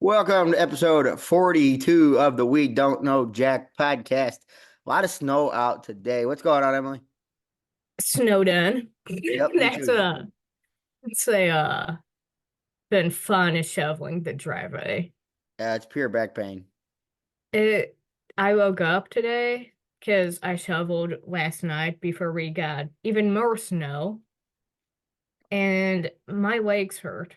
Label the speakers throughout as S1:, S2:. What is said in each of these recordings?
S1: Welcome to episode 42 of the We Don't Know Jack podcast. A lot of snow out today. What's going on, Emily?
S2: Snowden.
S1: Yep, me
S2: That's
S1: too.
S2: it's a been fun is shoveling the driveway.
S1: It's pure back pain.
S2: It I woke up today because I shoveled last night before we got even more snow, and my legs hurt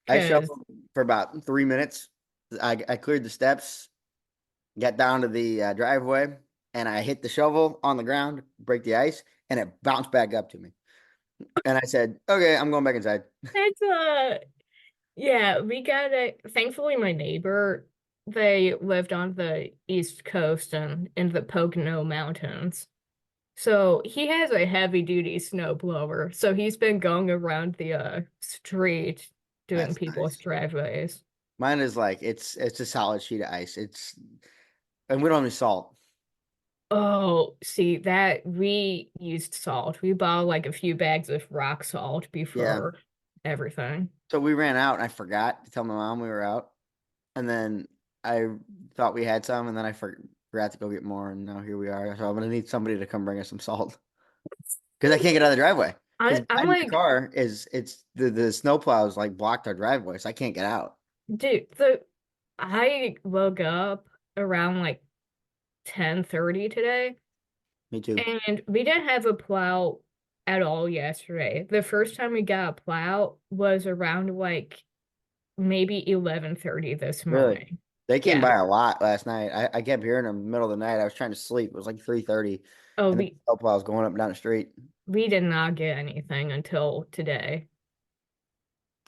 S1: I
S2: because
S1: shoveled for about 3 minutes. I cleared the steps, got down to the driveway, and I hit the shovel on the ground, break the ice, and it bounced back up to me. And I said, "Okay, I'm going back inside."
S2: that's yeah, we got it. Thankfully my neighbor, they lived on the East Coast and in the Pocono Mountains. So he has a heavy duty snow blower. So he's been going around the street doing
S1: That's
S2: people's
S1: nice.
S2: driveways.
S1: Mine is like it's a solid sheet of ice. And we don't have any salt.
S2: Oh, see that we used salt. We bought like a few bags of rock salt
S1: Yeah.
S2: before everything.
S1: So we ran out and I forgot to tell my mom we were out. And then I thought we had some and then forgot to go get more. And now here we are. So I'm going to need somebody to come bring us some salt because I can't get out of the driveway. Because
S2: I'm
S1: behind my
S2: like,
S1: car it's the snow plows like blocked our driveway. So I can't get out.
S2: dude, the I woke up around like 10:30 today.
S1: Me too.
S2: And we didn't have a plow at all yesterday. The first time we got a plow was around like maybe 11:30 this
S1: Really?
S2: morning.
S1: They came
S2: Yeah.
S1: by a lot last night. I kept hearing them in the middle of the night. I was trying to sleep. It was like 3:30
S2: Oh,
S1: and the snow plows going up and down the street.
S2: we did not get anything until today.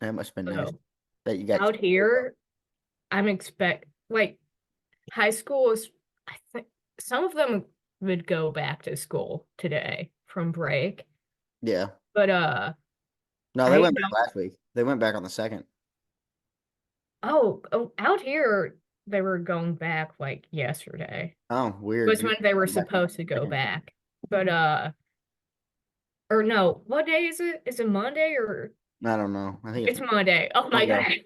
S1: That must have been nice
S2: So
S1: that you got.
S2: out here, I'm expect like high schools, I think some of them would go back to school today from break.
S1: Yeah.
S2: But
S1: No, they
S2: I
S1: went back
S2: don't
S1: last week. They went back on the second.
S2: out here they were going back like yesterday.
S1: Oh, weird.
S2: Was
S1: You
S2: when they were
S1: went back on
S2: supposed to
S1: the
S2: go
S1: second.
S2: back. But or no, what day is it? Is it Monday or
S1: I don't know. I think it's
S2: it's Monday? Oh my
S1: Monday.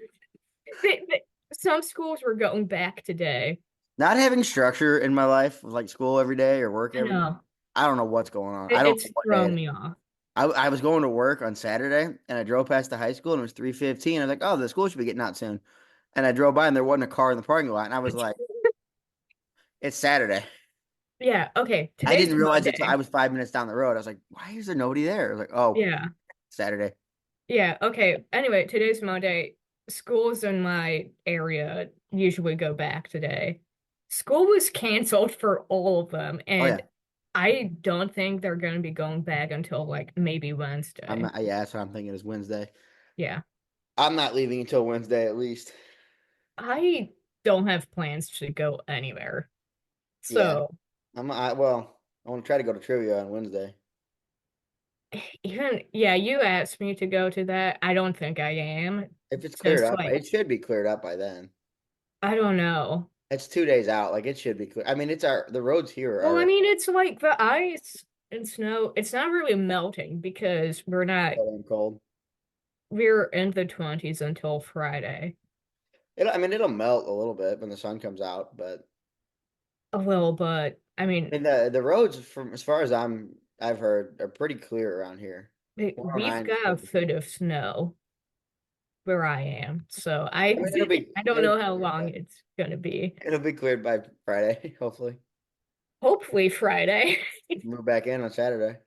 S2: God. Some schools were going back today.
S1: Not having structure in my life, like school every day or work
S2: I
S1: every day.
S2: know.
S1: I don't know what's going on. I don't
S2: It's
S1: know what day it
S2: thrown
S1: is.
S2: me off.
S1: I was going to work on Saturday and I drove past the high school and it was 3:15. I was like, oh, the school should be getting out soon. And I drove by and there wasn't a car in the parking lot. And I was like, it's Saturday.
S2: Yeah, okay.
S1: I
S2: Today's
S1: didn't realize it till I
S2: Monday.
S1: was 5 minutes down the road. I was like, why is there nobody there? I was like, oh,
S2: Yeah.
S1: Saturday.
S2: Yeah, okay. Anyway, today's Monday. Schools in my area usually go back today. School was canceled for all of them,
S1: Oh, yeah.
S2: and I don't think they're going to be going back until like maybe
S1: I'm
S2: Wednesday.
S1: not, yeah, that's what I'm thinking is Wednesday.
S2: Yeah.
S1: I'm not leaving until Wednesday at least.
S2: I don't have plans to go anywhere.
S1: Yeah.
S2: So,
S1: Well, I want to try to go to trivia on Wednesday.
S2: even, yeah, you asked me to go to that. I don't think I am.
S1: If it's cleared
S2: Just
S1: up,
S2: like,
S1: it should be cleared up by then.
S2: I don't know.
S1: It's 2 days out. Like it should be clear. I mean, the roads here
S2: Well, I
S1: are
S2: mean, it's like the ice and snow, it's not really melting because
S1: so cold.
S2: we're in the 20s until Friday.
S1: I mean, it'll melt a little bit when the sun comes out, but
S2: A little, but I mean,
S1: I mean the roads from as far as I've heard are pretty clear around here.
S2: we've
S1: 109 is
S2: got a
S1: supposed to be
S2: foot
S1: clear.
S2: of snow where I am. So
S1: I
S2: I
S1: mean,
S2: I don't
S1: it'll
S2: know
S1: be
S2: how
S1: cleared
S2: long it's gonna be.
S1: it'll be cleared by Friday, hopefully.
S2: Hopefully Friday.
S1: Move back in on Saturday.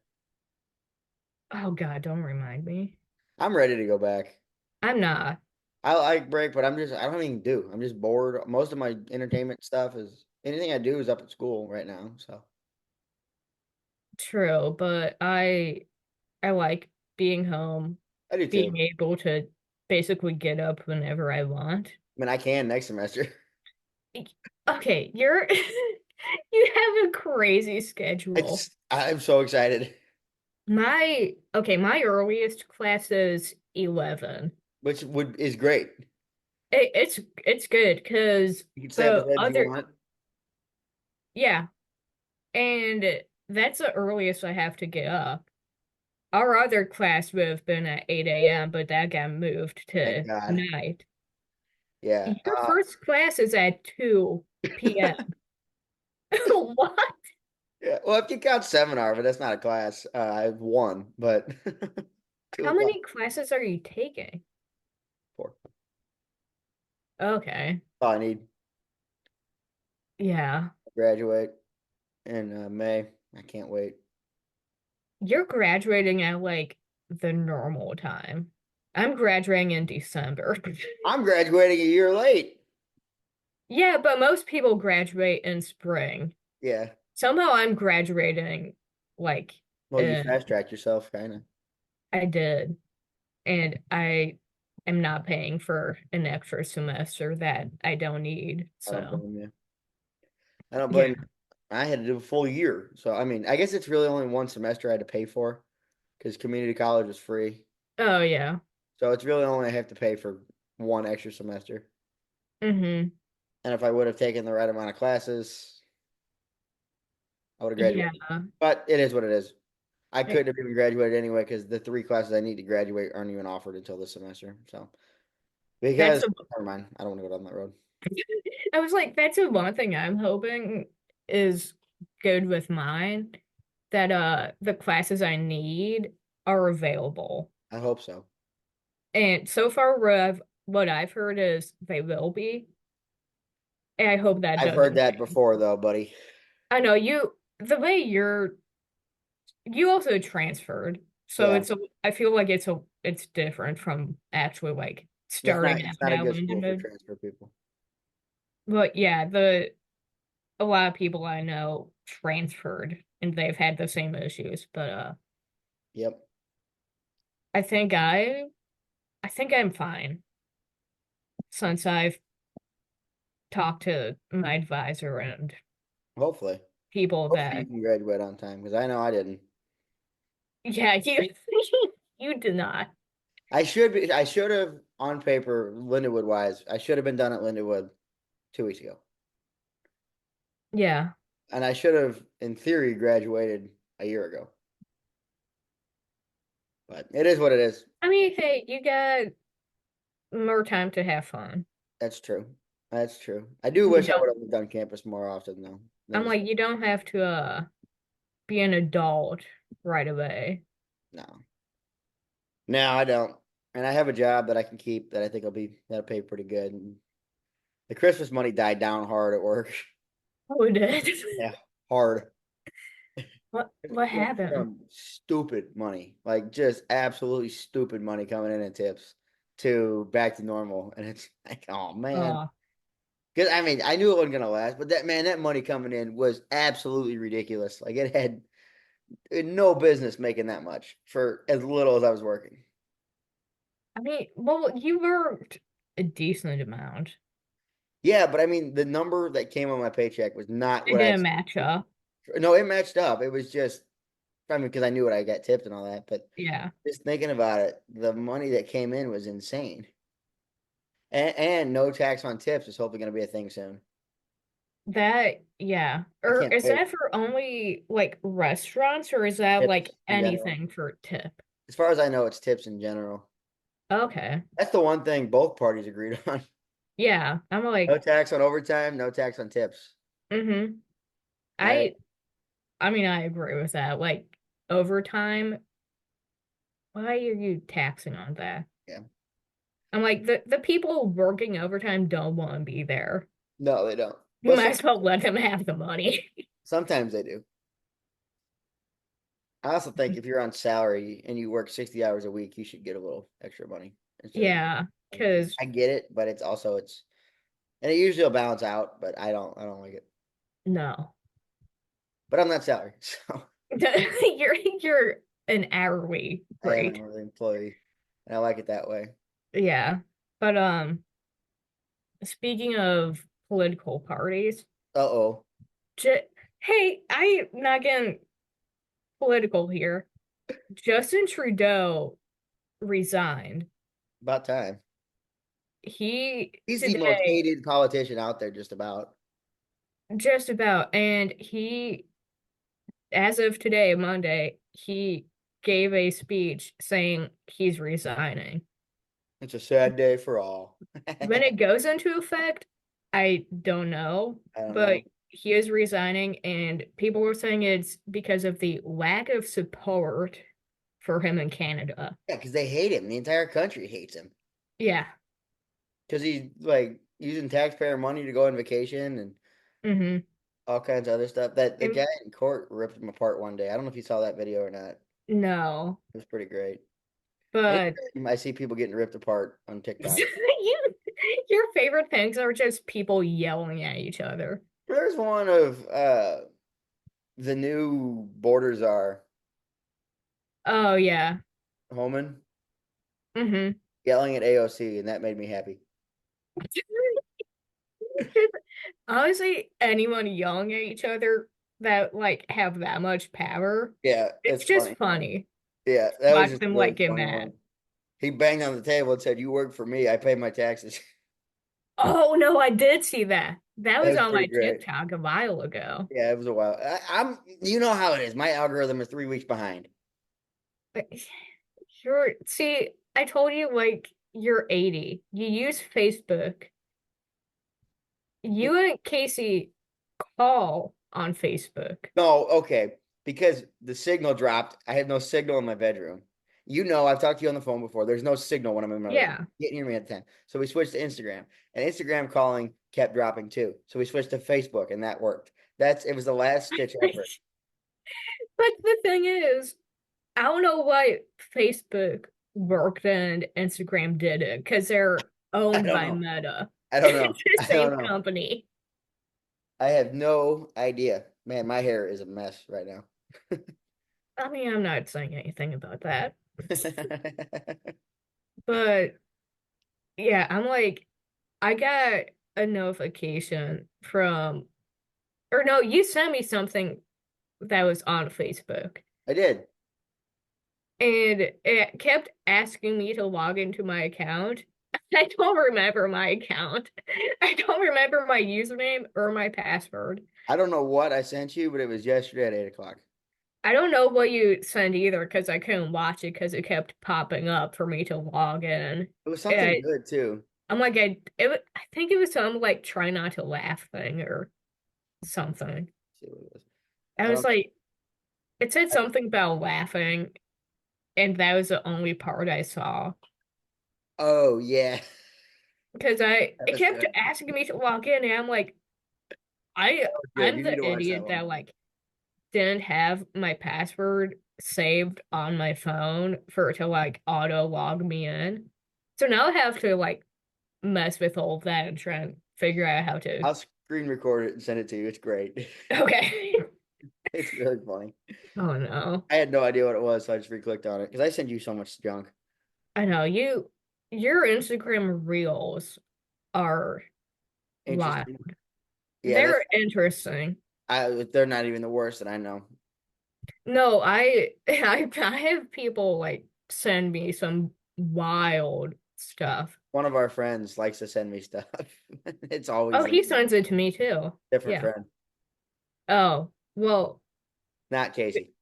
S2: Oh God, don't remind me.
S1: I'm ready to go back.
S2: I'm not.
S1: I like break, but I don't even do. I'm just bored. Most of my entertainment stuff is anything I do is up at school right now. So
S2: True, but I like being home,
S1: I do
S2: being
S1: too.
S2: able to basically get up whenever I want.
S1: I mean, I can next semester.
S2: Okay, you're you have a crazy schedule.
S1: I'm so excited,
S2: My earliest class is 11.
S1: which would is great.
S2: It's good because
S1: You can stay up as
S2: the
S1: late as you
S2: other
S1: want.
S2: yeah, and that's the earliest I have to get up. Our other class would have been at 8 a.m., but that got moved
S1: Thank
S2: to
S1: God.
S2: night.
S1: Yeah.
S2: Your first class is at 2 p.m. What?
S1: Yeah. Well, if you count seminar, but that's not a class. I have one, but two
S2: How
S1: o'clock.
S2: many classes are you taking?
S1: Four.
S2: Okay.
S1: All I need.
S2: Yeah.
S1: Graduate in May. I can't wait.
S2: You're graduating at like the normal time. I'm graduating in December.
S1: I'm graduating a year late.
S2: Yeah, but most people graduate in spring.
S1: Yeah.
S2: Somehow I'm graduating like
S1: Well, you
S2: in
S1: fast tracked yourself, kind of.
S2: I did, and I am not paying for an extra semester that I don't need.
S1: I don't
S2: So,
S1: blame you. I don't blame
S2: yeah.
S1: you. I had to do a full year. So, I mean, I guess it's really only one semester I had to pay for because community college was free.
S2: Oh yeah.
S1: So it's really only I have to pay for one extra semester.
S2: Mm-hmm.
S1: And if I would have taken the right amount of classes, I would have
S2: Yeah.
S1: graduated. But it is what it is. I couldn't have even graduated anyway because the three classes I need to graduate aren't even offered until this semester. So
S2: That's
S1: because
S2: a
S1: never mind, I don't want to go down that road.
S2: I was like, that's the one thing I'm hoping is good with mine, that the classes I need are available.
S1: I hope so.
S2: And so far what I've heard is they will be. And I hope that
S1: I've heard
S2: doesn't
S1: that
S2: change.
S1: before though, buddy.
S2: I know the way you also transferred. So
S1: Yeah.
S2: I feel like it's different from actually like starting
S1: It's
S2: out
S1: not a
S2: at
S1: good school for
S2: Lindenwood.
S1: transfer people.
S2: But yeah, the a lot of people I know transferred and they've had the same issues. But
S1: Yep.
S2: I think I'm fine since I've talked to my advisor and
S1: Hopefully.
S2: people
S1: Hopefully you
S2: that
S1: can graduate on time because I know I didn't.
S2: yeah, you you did not.
S1: I should have on paper, Lindenwood wise, I should have been done at Lindenwood 2 weeks ago.
S2: Yeah.
S1: And I should have, in theory, graduated a year ago. But it is what it is.
S2: I mean, hey, you got more time to have fun.
S1: That's true. That's true. I do
S2: You
S1: wish I
S2: don't
S1: would have done campus more often though. That
S2: I'm
S1: is
S2: like, you don't have to be an adult right away.
S1: no. No, I don't. And I have a job that I can keep that I think that'll pay pretty good. And the Christmas money died down hard at work.
S2: Oh, it did.
S1: Yeah, hard.
S2: What
S1: It went
S2: happened?
S1: from stupid money, like just absolutely stupid money coming in tips to back to normal. And it's like, oh man.
S2: Oh,
S1: Because I mean, I knew it wasn't gonna last, but that money coming in was absolutely ridiculous. Like it had no business making that much for as little as I was working.
S2: I mean, well, you worked a decent amount.
S1: Yeah, but I mean, the number that came on my paycheck was not
S2: It
S1: what I.
S2: didn't match up.
S1: No, it matched up. It was just, I mean, because I knew what I got tipped and all that. But
S2: Yeah.
S1: just thinking about it, the money that came in was insane. And no tax on tips is hopefully going to be a thing soon.
S2: Yeah.
S1: I
S2: Or
S1: can't
S2: is
S1: wait.
S2: that for only like restaurants or is that like
S1: Tips in general.
S2: anything for tip?
S1: As far as I know, it's tips in general.
S2: Okay.
S1: That's the one thing both parties agreed on.
S2: Yeah. I'm
S1: No
S2: like,
S1: tax on overtime, no tax on tips.
S2: mm-hmm.
S1: I
S2: I I mean, I agree with that. Like overtime, why are you taxing on that?
S1: yeah.
S2: I'm like the people working overtime don't want to be there.
S1: No, they don't.
S2: You
S1: But
S2: might as well let them have the money.
S1: sometimes they do. I also think if you're on salary and you work 60 hours a week, you should get a little extra money instead of
S2: Yeah, because
S1: I get it, but it's and it usually will balance out, but I don't like it.
S2: no.
S1: But I'm not salary, so
S2: You're an hourly
S1: I am
S2: rate.
S1: an hourly employee. And I like it that way.
S2: Yeah. But speaking of political parties,
S1: Uh-oh.
S2: j hey, I'm not getting political here. Justin Trudeau resigned.
S1: About time.
S2: He
S1: He's the most
S2: today
S1: hated politician out there, just about.
S2: just about and he as of today, Monday, he gave a speech saying he's resigning.
S1: It's a sad day for all.
S2: When it goes into effect, I don't know,
S1: I don't
S2: but
S1: know.
S2: he is resigning, and people were saying it's because of the lack of support for him in Canada.
S1: Yeah, because they hate him. The entire country hates him
S2: Yeah.
S1: because he's like using taxpayer money to go on vacation and
S2: Hmm.
S1: all kinds of other stuff. That the guy in court ripped him apart one day. I don't know if you saw that video or not.
S2: No,
S1: It was pretty great.
S2: but
S1: Anytime I see people getting ripped apart on TikTok.
S2: you, your favorite things are just people yelling at each other.
S1: There's one of the new border czar,
S2: Oh yeah.
S1: Homan,
S2: Hmm.
S1: yelling at AOC, and that made me happy.
S2: Honestly, anyone yelling at each other that like have that much power,
S1: Yeah,
S2: it's
S1: it's
S2: just
S1: funny.
S2: funny
S1: Yeah,
S2: to
S1: that was
S2: watch
S1: just a
S2: them
S1: really
S2: like get
S1: funny
S2: mad.
S1: one. He banged on the table and said, "You work for me. I pay my taxes."
S2: Oh no, I did see that. That
S1: That
S2: was
S1: was
S2: on my
S1: pretty great.
S2: TikTok a while ago.
S1: Yeah, it was a while. You know how it is. My algorithm is 3 weeks behind.
S2: But see, I told you like you're 80. You use Facebook. You and Casey call on Facebook.
S1: No, okay, because the signal dropped. I had no signal in my bedroom. You know, I've talked to you on the phone before. There's no signal when I'm in my bedroom.
S2: Yeah.
S1: You can't hear me at the time. So we switched to Instagram, and Instagram calling kept dropping too. So we switched to Facebook, and that worked. It was the last stitch effort.
S2: But the thing is, I don't know why Facebook worked and Instagram did it because they're
S1: I
S2: owned
S1: don't
S2: by
S1: know.
S2: Meta.
S1: I don't know.
S2: It's the
S1: I
S2: same
S1: don't know.
S2: company.
S1: I have no idea. Man, my hair is a mess right now.
S2: I mean, I'm not saying anything about that. But yeah, I'm like, I got a notification from, or no, you sent me something that was on Facebook.
S1: I did.
S2: And it kept asking me to log into my account. I don't remember my account. I don't remember my username or my password.
S1: I don't know what I sent you, but it was yesterday at 8 o'clock.
S2: I don't know what you sent either because I couldn't watch it because it kept popping up for me to log in.
S1: It was something
S2: And
S1: good too.
S2: I'm like, I think it was some like try not to laugh thing or something.
S1: Let's see what it was.
S2: I
S1: I
S2: was
S1: don't.
S2: like, it said
S1: I,
S2: something about laughing, and that was the only part I saw.
S1: oh yeah,
S2: Because
S1: that
S2: it
S1: was
S2: kept
S1: good.
S2: asking me to log in, and I'm like,
S1: That was good.
S2: I'm
S1: You need
S2: the
S1: to watch that
S2: idiot
S1: one.
S2: that like didn't have my password saved on my phone for it to like auto log me in. So now I have to like mess with all of that and try and figure out how to.
S1: I'll screen record it and send it to you. It's great.
S2: Okay.
S1: It's really funny.
S2: Oh no.
S1: I had no idea what it was, so I just re-clicked on it because I send you so much junk.
S2: I know your Instagram reels are wild.
S1: Interesting. Yeah,
S2: They're interesting.
S1: they're not even the worst that I know.
S2: No, I have people like send me some wild stuff.
S1: One of our friends likes to send me stuff. It's
S2: Oh,
S1: always
S2: he sends it to me too.
S1: different
S2: Yeah.
S1: friend,
S2: Oh, well,
S1: not Casey.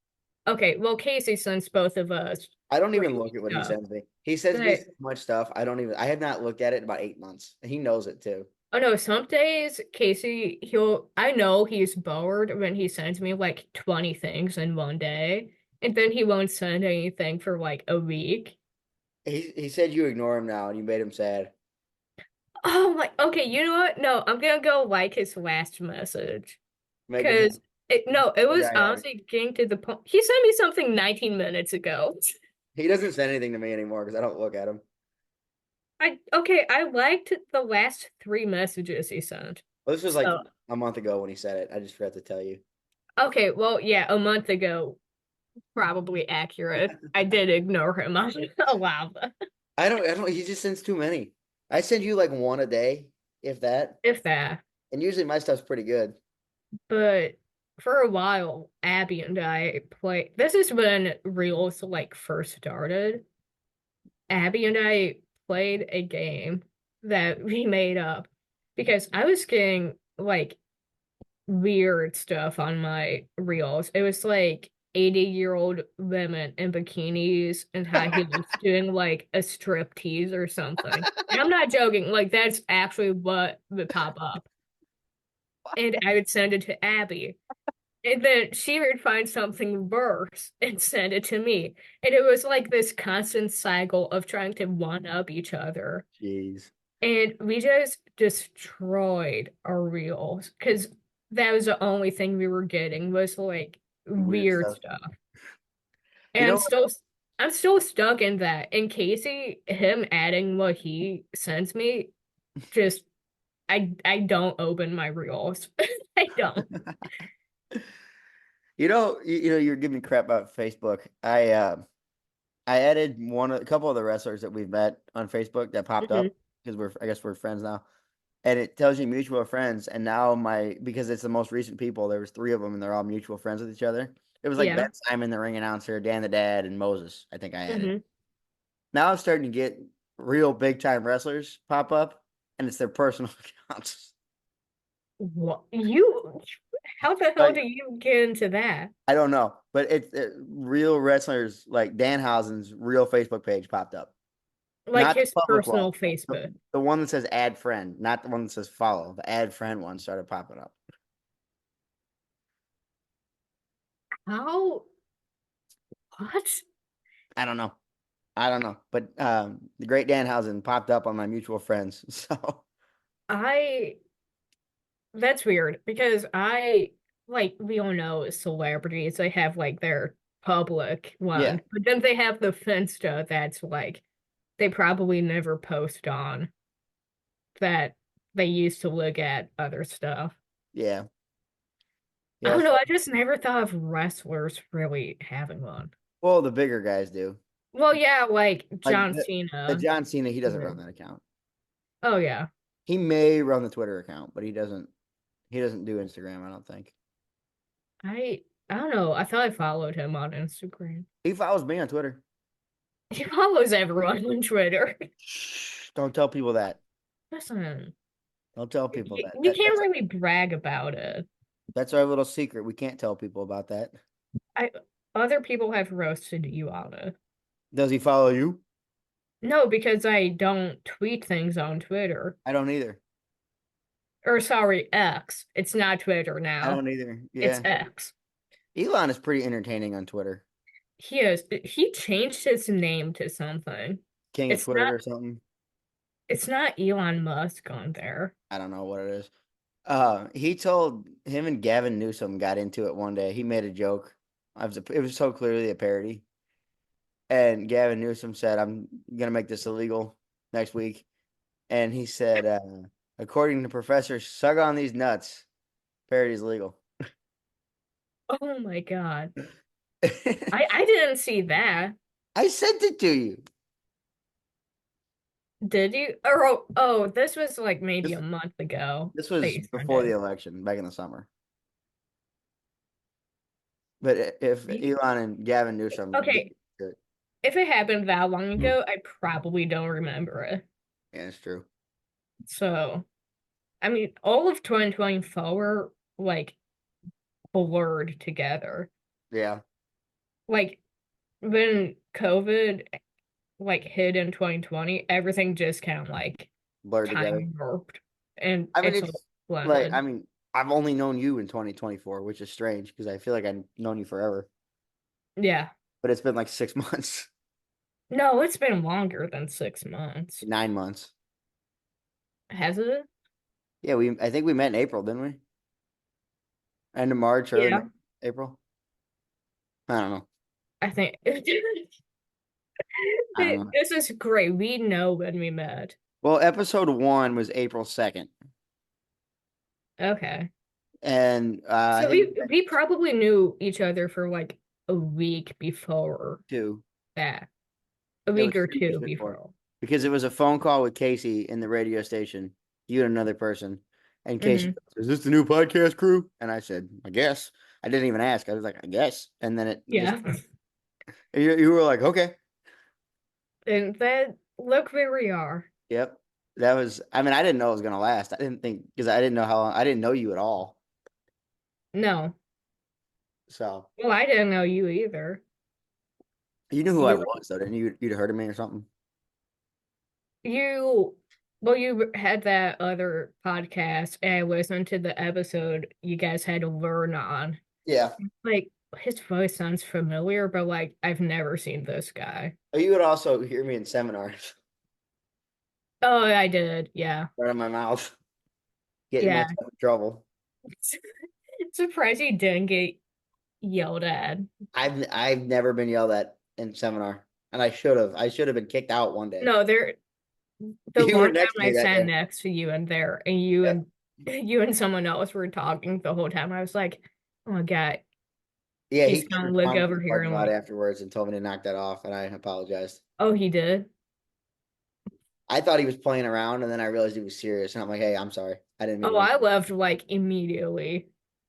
S2: okay. Well, Casey sends both of us
S1: I don't even
S2: crazy
S1: look at what he
S2: stuff.
S1: sends me. He sends me
S2: But
S1: so much stuff. I have not looked at it in about 8 months. And he knows it too.
S2: oh no, some days Casey, I know he's bored when he sends me like 20 things in one day, and then he won't send anything for like a week.
S1: He said you ignore him now and you made him sad.
S2: Oh my, okay, you know what? No, I'm gonna go like his last message.
S1: Make him
S2: Because no, it was
S1: die hard.
S2: honestly getting to the point. He sent me something 19 minutes ago.
S1: He doesn't send anything to me anymore because I don't look at him.
S2: I liked the last three messages he sent.
S1: Well, this was like
S2: So
S1: a month ago when he said it. I just forgot to tell you.
S2: okay, well, yeah, a month ago, probably accurate. I did ignore him on a lava,
S1: I don't, he just sends too many. I send you like one a day, if that.
S2: if that.
S1: And usually my stuff's pretty good.
S2: But for a while, Abby and I played. This is when Reels like first started. Abby and I played a game that we made up because I was getting like weird stuff on my reels. It was like 80-year-old women in bikinis and high heels doing like a strip tease or something. And I'm not joking, like that's actually what would pop up. And I would send it to Abby. And then she would find something worse and send it to me. And it was like this constant cycle of trying to one up each other.
S1: Jeez.
S2: And we just destroyed our reels because that was the only thing we were getting was like
S1: Weird
S2: weird
S1: stuff.
S2: stuff.
S1: You
S2: And
S1: know,
S2: I'm still stuck in that. And Casey, him adding what he sends me, just I don't open my reels. I don't.
S1: you're giving me crap about Facebook. I added a couple of the wrestlers that we've met on Facebook that popped
S2: Mhm.
S1: up because I guess we're friends now. And it tells you mutual friends. And now because it's the most recent people, there was three of them and they're all mutual friends with each other. It was like Ben
S2: Yeah.
S1: Simon, the ring announcer, Dan the Dad, and Moses, I think I added.
S2: Hmm.
S1: Now I'm starting to get real big time wrestlers pop up and it's their personal accounts.
S2: What you how the hell
S1: Like,
S2: do you get into that?
S1: I don't know, but real wrestlers like Danhausen's real Facebook page popped up.
S2: Like
S1: Not the
S2: his
S1: public one.
S2: personal Facebook.
S1: The one that says add friend, not the one that says follow. The add friend one started popping up.
S2: How what?
S1: I don't know. I don't know. But the great Danhausen popped up on my mutual friends. So
S2: I That's weird because I like we all know celebrities, they have like their public
S1: yeah.
S2: one, but then they have the Finsta that's like they probably never post on that they used to look at other stuff.
S1: Yeah.
S2: I
S1: Yeah.
S2: don't know, I just never thought of wrestlers really having one.
S1: Well, the bigger guys do.
S2: Well, yeah, like
S1: Like
S2: John
S1: the
S2: Cena.
S1: John Cena, he doesn't run that account.
S2: Oh yeah.
S1: He may run the Twitter account, but he doesn't do Instagram, I don't think.
S2: I don't know. I thought I followed him on Instagram.
S1: He follows me on Twitter.
S2: He follows everyone on Twitter.
S1: Shh, don't tell people that.
S2: Listen,
S1: Don't tell people that.
S2: you can't really brag about it.
S1: That's our little secret. We can't tell people about that.
S2: I Other people have roasted you on it.
S1: Does he follow you?
S2: No, because I don't tweet things on Twitter.
S1: I don't either.
S2: Or sorry, X. It's not Twitter
S1: I
S2: now.
S1: don't either.
S2: It's
S1: Yeah.
S2: X.
S1: Elon is pretty entertaining on Twitter.
S2: He changed his name to something.
S1: King of
S2: It's
S1: Twitter
S2: not
S1: or something.
S2: it's not Elon Musk on there.
S1: I don't know what it is. He told him and Gavin Newsom got into it one day. He made a joke. It was so clearly a parody. And Gavin Newsom said, "I'm gonna make this illegal next week." And he said, "According to Professor Sug on these nuts, parody is legal."
S2: Oh my God. I didn't see that.
S1: I sent it to you.
S2: Did you? Or this was like maybe
S1: This
S2: a month ago
S1: this
S2: that
S1: was
S2: you sent
S1: before the
S2: it.
S1: election, back in the summer. But if Elon and Gavin Newsom get
S2: Okay,
S1: into it,
S2: if it happened that long
S1: hmm,
S2: ago, I probably don't remember it.
S1: yeah, it's true.
S2: So, I mean, all of 2024 like blurred together.
S1: Yeah,
S2: Like when COVID like hit in 2020, everything just kind of like
S1: blurred together.
S2: time warped and
S1: I mean,
S2: it's all
S1: it's like
S2: blended.
S1: I've only known you in 2024, which is strange because I feel like I've known you forever.
S2: Yeah.
S1: But it's been like 6 months,
S2: No, it's been longer than 6 months.
S1: 9 months.
S2: Has it?
S1: Yeah, we I think we met in April, didn't we? End of March, early
S2: Yeah,
S1: April. I don't know.
S2: I think
S1: I don't know.
S2: this is great. We know when we met.
S1: Well, episode one was April 2nd,
S2: Okay.
S1: and I
S2: So
S1: think
S2: we probably knew each other for like a week before
S1: two.
S2: that. A
S1: It
S2: week
S1: was
S2: or
S1: 2 weeks
S2: two
S1: before
S2: before.
S1: because it was a phone call with Casey in the radio station, you and another person, and Casey
S2: Hmm.
S1: goes, "Is this the new podcast crew?" And I said, "I guess." I didn't even ask. I was like, "I guess," and then it just
S2: Yeah.
S1: you were like, "Okay."
S2: And then look where we are.
S1: Yep. That was, I mean, I didn't know it was going to last. I didn't think, because I didn't know how long, I didn't know you at all.
S2: No.
S1: So
S2: Well, I didn't know you either.
S1: you knew who I
S2: You
S1: was, though, didn't you? You'd heard of me or something?
S2: you well, you had that other podcast and I listened to the episode you guys had to learn on.
S1: Yeah.
S2: Like his voice sounds familiar, but like I've never seen this guy.
S1: Oh, you would also hear me in seminars,
S2: Oh, I did. Yeah.
S1: right in my mouth, getting
S2: Yeah.
S1: myself in trouble.
S2: Surprised he didn't get yelled at.
S1: I've never been yelled at in seminar, and I should have. I should have been kicked out one day.
S2: No, the
S1: You
S2: one
S1: were
S2: time
S1: next to
S2: I
S1: me that
S2: sat
S1: day.
S2: next to you and there and you
S1: Yeah.
S2: and you and someone else were talking the whole time, I was like, oh my God,
S1: Yeah, he
S2: he's
S1: came
S2: gonna look
S1: around to
S2: over
S1: the
S2: here
S1: parking
S2: and
S1: lot
S2: like,
S1: afterwards and told me to knock that off, and I apologized.
S2: oh, he did.
S1: I thought he was playing around, and then I realized he was serious, and I'm like, "Hey, I'm sorry. I didn't mean
S2: Oh,
S1: to make."
S2: I left like immediately.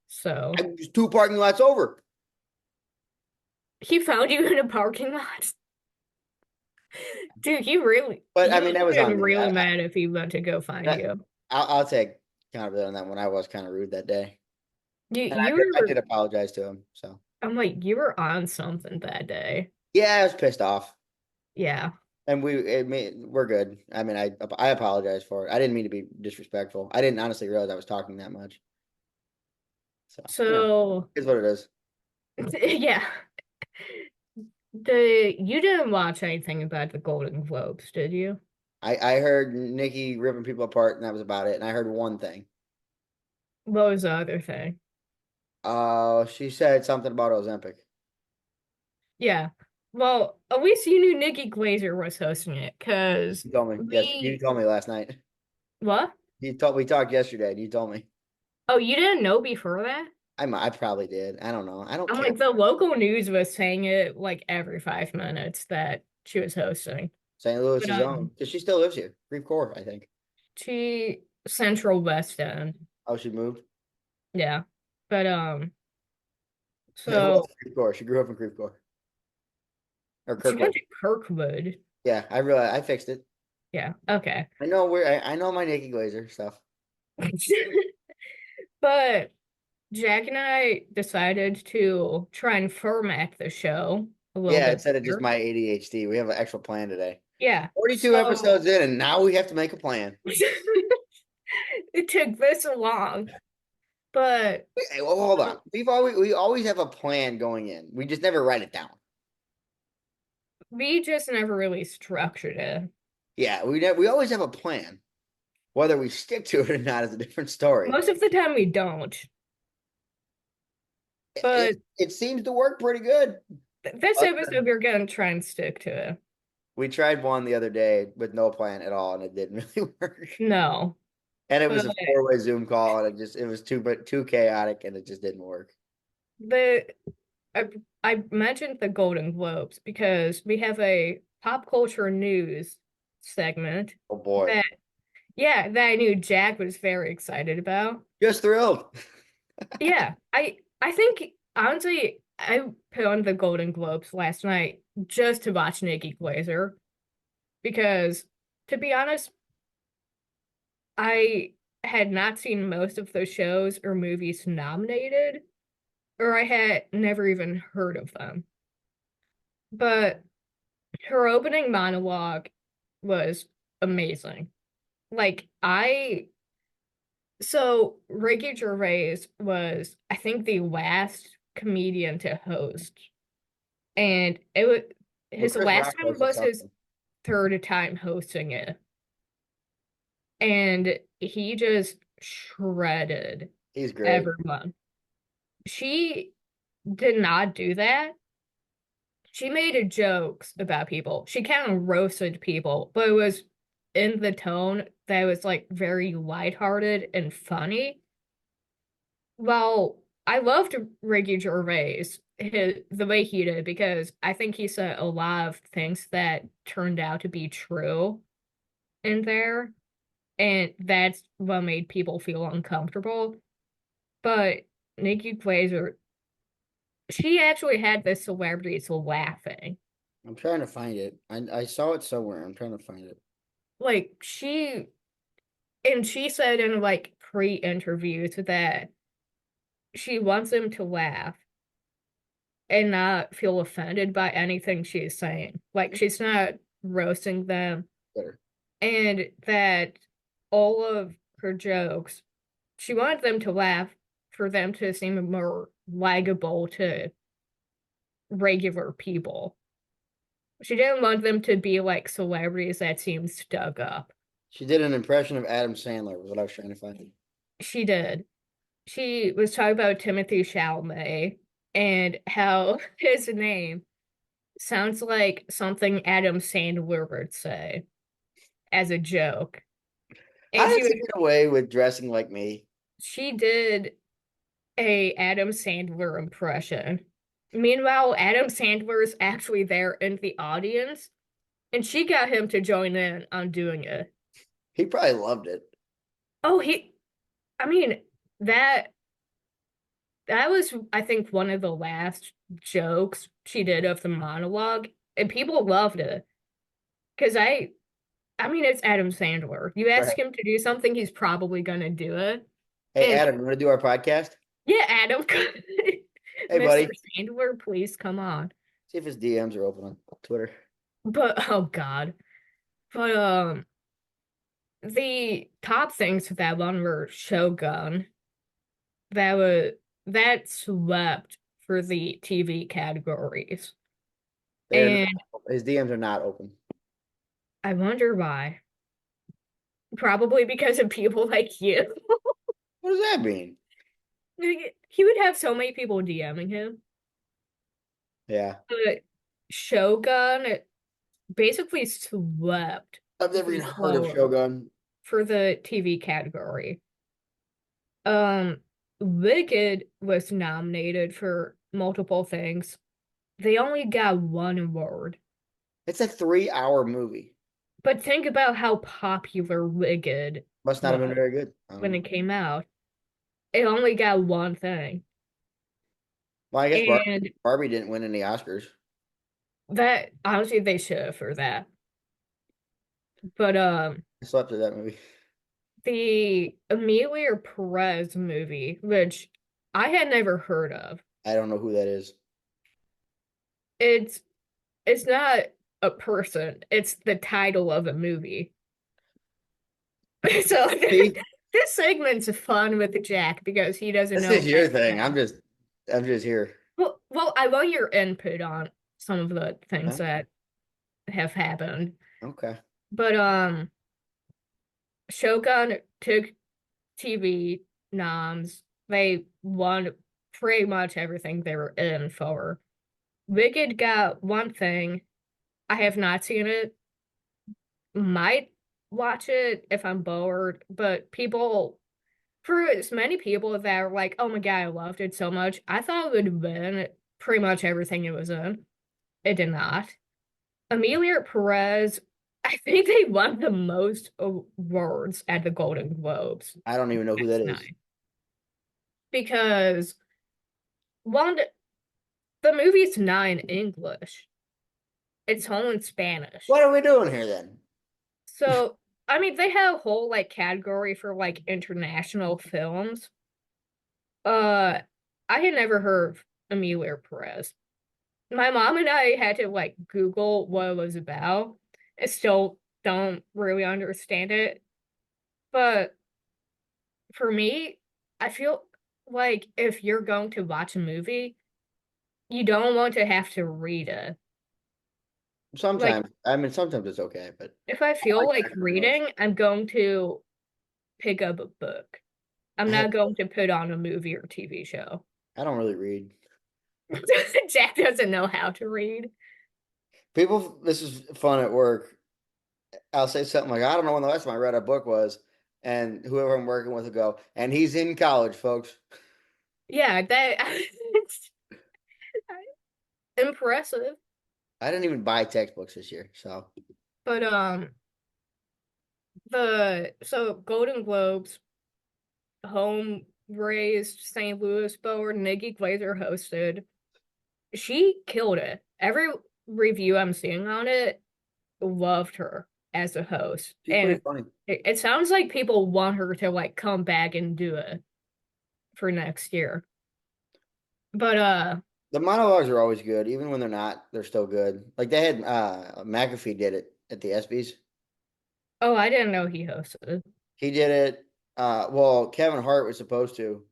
S2: So
S1: I'm just two parking lots over.
S2: he found you in a parking lot. Dude,
S1: But
S2: he
S1: I mean,
S2: would
S1: that was
S2: have
S1: on
S2: been
S1: me.
S2: really mad if he went to go find
S1: I,
S2: you.
S1: I'll take accountability on that one. I was kind of rude that day,
S2: You
S1: and
S2: you
S1: I did
S2: were
S1: apologize to him. So
S2: I'm like, you were on something that day.
S1: yeah, I was pissed off,
S2: Yeah.
S1: and we're good. I mean, I apologize for it. I didn't mean to be disrespectful. I didn't honestly realize I was talking that much. So
S2: So
S1: it's what it is.
S2: yeah. You didn't watch anything about the Golden Globes, did you?
S1: I heard Nikki ripping people apart, and that was about it. And I heard one thing.
S2: What was the other thing?
S1: She said something about Ozempic.
S2: Yeah. Well, at least you knew Nikki Glazer was hosting it, because
S1: You told me. Yes, you
S2: we
S1: told me last night.
S2: what?
S1: You told we talked yesterday, and you told me.
S2: Oh, you didn't know before that?
S1: I probably did. I don't know. I don't
S2: I'm
S1: care.
S2: like the local news was saying it like every 5 minutes that she was hosting.
S1: St. Louis
S2: But
S1: is own because she still lives here. Creve Coeur, I think.
S2: she Central West End.
S1: Oh, she moved.
S2: Yeah. But
S1: It was
S2: so
S1: Creve Coeur. She grew up in Creve Coeur or
S2: she went
S1: Kirkwood.
S2: to Kirkwood.
S1: Yeah, I realized I fixed it.
S2: Yeah, okay.
S1: I know where I know my Nikki Glazer stuff.
S2: But Jack and I decided to try and format the show a little
S1: Yeah,
S2: bit
S1: instead of just
S2: better.
S1: my ADHD, we have an actual plan today.
S2: Yeah.
S1: 42
S2: So
S1: episodes in, and now we have to make a plan.
S2: it took this long, but
S1: Hey, well, hold on. We always have a plan going in. We just never write it down.
S2: we just never really structured it.
S1: Yeah, we always have a plan. Whether we stick to it or not is a different story.
S2: Most of the time we don't.
S1: It
S2: But
S1: it seems to work pretty good.
S2: this
S1: Other
S2: episode
S1: than-
S2: we're gonna try and stick to it.
S1: We tried one the other day with no plan at all, and it didn't really work.
S2: No.
S1: And it was
S2: But
S1: a four-way Zoom call, and it was too chaotic, and it just didn't work.
S2: the I, I mentioned the Golden Globes because we have a pop culture news segment
S1: Oh boy,
S2: that that I knew Jack was very excited about.
S1: just thrilled.
S2: Yeah, I think honestly I put on the Golden Globes last night just to watch Nikki Glazer because to be honest, I had not seen most of those shows or movies nominated, or I had never even heard of them. But her opening monologue was amazing. Like Ricky Gervais was, I think, the last comedian to host, and it was
S1: Well,
S2: his
S1: Chris
S2: last
S1: Rock
S2: time
S1: hosted
S2: was his
S1: something.
S2: third time hosting it, and he just shredded
S1: He's great.
S2: everyone. She did not do that. She made a jokes about people. She kind of roasted people, but it was in the tone that was like very lighthearted and funny. Well, I loved Ricky Gervais, the way he did, because I think he said a lot of things that turned out to be true in there, and that's what made people feel uncomfortable. But Nikki Glazer, she actually had the celebrities laughing.
S1: I'm trying to find it. I saw it somewhere. I'm trying to find it.
S2: Like she said in like pre-interviews that she wants them to laugh and not feel offended by anything she's saying. Like she's not roasting them,
S1: Better.
S2: and that all of her jokes, she wanted them to laugh for them to seem more likable to regular people. She didn't want them to be like celebrities that seemed stuck up.
S1: She did an impression of Adam Sandler, was what I was trying to find.
S2: She did. She was talking about Timothy Chalamet and how his name sounds like something Adam Sandler would say as a joke.
S1: How
S2: And
S1: does he get away with dressing like me?
S2: she did a Adam Sandler impression. Meanwhile, Adam Sandler is actually there in the audience, and she got him to join in on doing it.
S1: He probably loved it.
S2: Oh, I mean, that that was, I think, one of the last jokes she did of the monologue, and people loved it. Because I mean, it's Adam Sandler. You ask
S1: Right.
S2: him to do something, he's probably gonna do it.
S1: Hey,
S2: And
S1: Adam, you want to do our podcast?
S2: yeah, Adam,
S1: Hey,
S2: Mr.
S1: buddy.
S2: Sandler, please come on.
S1: See if his DMs are open on Twitter.
S2: But oh God. But the top things for that one were Shogun. That was that swept for the TV categories.
S1: They're not,
S2: And
S1: his DMs are not open.
S2: I wonder why. Probably because of people like you.
S1: What does that mean?
S2: He would have so many people DMing him.
S1: Yeah.
S2: But Shogun basically swept
S1: I've never
S2: the
S1: even heard of
S2: floor
S1: Shogun.
S2: for the TV category. Um, Wicked was nominated for multiple things. They only got one award.
S1: It's a 3 hour movie.
S2: But think about how popular Wicked
S1: Must not have been
S2: was
S1: very good.
S2: when it came out. It only got one thing.
S1: Well, I guess
S2: And
S1: Barbie didn't win any Oscars.
S2: that honestly they should have for that. But
S1: I slept through that movie.
S2: the Amelia Perez movie, which I had never heard of.
S1: I don't know who that is.
S2: It's it's not a person, it's the title of a movie. So
S1: See,
S2: this segment's fun with Jack because he doesn't
S1: this
S2: know
S1: is your thing.
S2: anything.
S1: I'm just here.
S2: Well, I want your input on some of the things
S1: Huh?
S2: that have happened.
S1: Okay.
S2: But Shogun took TV noms. They won pretty much everything they were in for. Wicked got one thing. I have not seen it. Might watch it if I'm bored, but people, for as many people that are like, oh my God, I loved it so much, I thought it would have been pretty much everything it was in. It did not. Amelia Perez, I think they won the most awards at the Golden Globes.
S1: I don't even know who that
S2: That's
S1: is.
S2: nice. Because one, the movie's not in English. It's all in Spanish.
S1: What are we doing here then?
S2: So, I mean, they have a whole like category for like international films. Uh, I had never heard of Amelia Perez. My mom and I had to like Google what it was about. I still don't really understand it. But for me, I feel like if you're going to watch a movie, you don't want to have to read it. Like,
S1: Sometimes, I mean, sometimes it's okay, but
S2: if I
S1: I
S2: feel
S1: like
S2: like
S1: background noise.
S2: reading, I'm going to pick up a book. I'm
S1: I,
S2: not going to put on a movie or TV show.
S1: I don't really read.
S2: Jack doesn't know how to read.
S1: People, this is fun at work. I'll say something like, I don't know when the last time I read a book was, and whoever I'm working with will go, and he's in college, folks.
S2: Yeah, that it's impressive.
S1: I didn't even buy textbooks this year, so
S2: But the so Golden Globes, home raised St. Louis born Nikki Glazer hosted. She killed it. Every review I'm seeing on it loved her as a host.
S1: she's pretty
S2: And
S1: funny.
S2: it sounds like people want her to like come back and do it for next year. But
S1: The monologues are always good, even when they're not. They're still good. Like they had McAfee did it at the ESPYS.
S2: Oh, I didn't know he hosted.
S1: He did it. Well, Kevin Hart was supposed to,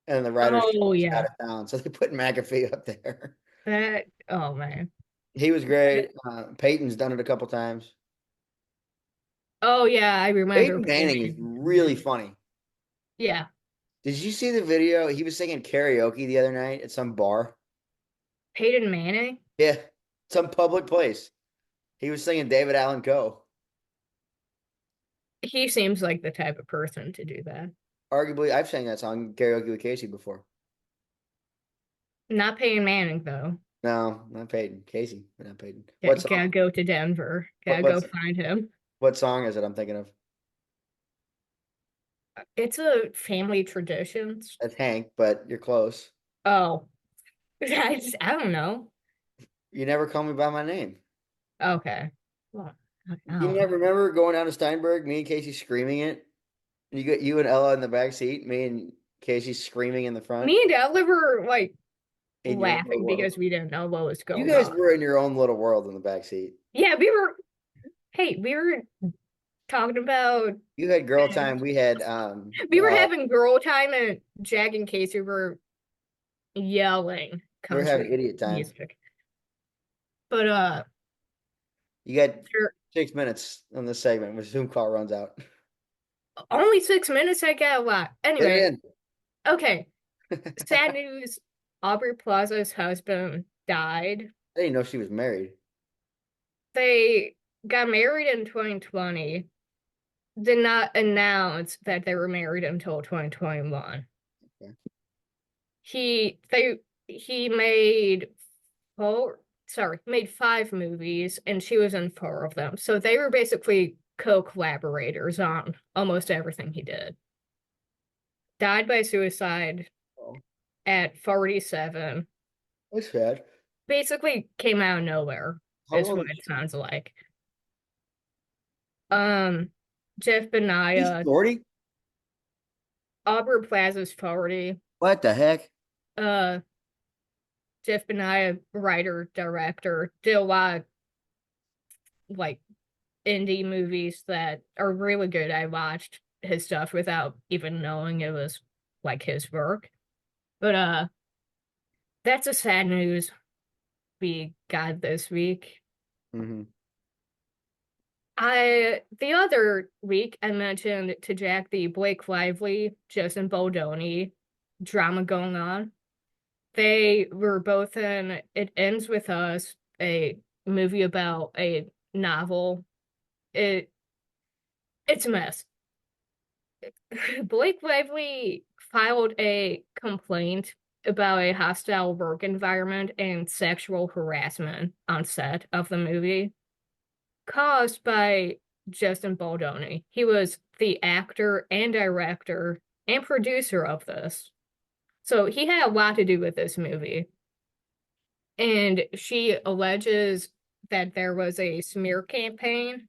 S1: and the writers
S2: Oh
S1: shot
S2: yeah.
S1: it down, so they put McAfee up there.
S2: That oh man.
S1: He was great. Peyton's done it a couple times.
S2: Oh yeah, I remember
S1: Peyton Manning is
S2: Peyton.
S1: really funny.
S2: Yeah.
S1: Did you see the video? He was singing karaoke the other night at some bar.
S2: Peyton Manning?
S1: Yeah, some public place. He was singing David Allen Coe.
S2: He seems like the type of person to do that.
S1: Arguably, I've sang that song karaoke with Casey before.
S2: Not Peyton Manning though.
S1: No, not Peyton. Casey, but not Peyton.
S2: Yeah, gotta go to Denver.
S1: What
S2: Gotta go
S1: what's
S2: find him.
S1: what song is it I'm thinking of?
S2: It's a family traditions.
S1: That's Hank, but you're close.
S2: Oh, I don't know.
S1: You never call me by my name.
S2: Okay. Well,
S1: You
S2: oh.
S1: never remember going down to Steinberg, me and Casey screaming it? You got you and Ella in the back seat, me and Casey screaming in the front
S2: Me and Dad were like
S1: in your little
S2: laughing
S1: world.
S2: because we didn't know what was
S1: You
S2: going
S1: guys
S2: on.
S1: were in your own little world in the back seat.
S2: Yeah, we were. Hey, we were talking about.
S1: You had girl time. We had
S2: We were having girl time, and Jack and Casey were yelling
S1: we were having
S2: country
S1: idiot time.
S2: music. But
S1: You got
S2: sure,
S1: 6 minutes on this segment when Zoom call runs out.
S2: only 6 minutes. I got a lot.
S1: Get
S2: Anyway,
S1: it
S2: okay.
S1: in.
S2: Sad news. Aubrey Plaza's husband died.
S1: I didn't know she was married.
S2: They got married in 2020. Did not announce that they were married until 2021.
S1: Okay.
S2: He made made 5 movies and she was in 4 of them. So they were basically co-collaborators on almost everything he did. Died by suicide
S1: Oh,
S2: at 47.
S1: that's sad.
S2: Basically came out of nowhere,
S1: How
S2: is
S1: old
S2: what
S1: is
S2: it
S1: she?
S2: sounds like. Um, Jeff
S1: She's
S2: Benaya,
S1: 40?
S2: Aubrey Plaza's 40.
S1: What the heck?
S2: Uh, Jeff Benaya, writer, director, did a lot of, like indie movies that are really good. I watched his stuff without even knowing it was like his work. But that's a sad news we got this week.
S1: Hmm.
S2: I the other week I mentioned to Jack the Blake Lively, Justin Baldoni drama going on. They were both in It Ends With Us, a movie about a novel. It it's a mess. Blake Lively filed a complaint about a hostile work environment and sexual harassment on set of the movie caused by Justin Baldoni. He was the actor and director and producer of this. So he had a lot to do with this movie. And she alleges that there was a smear campaign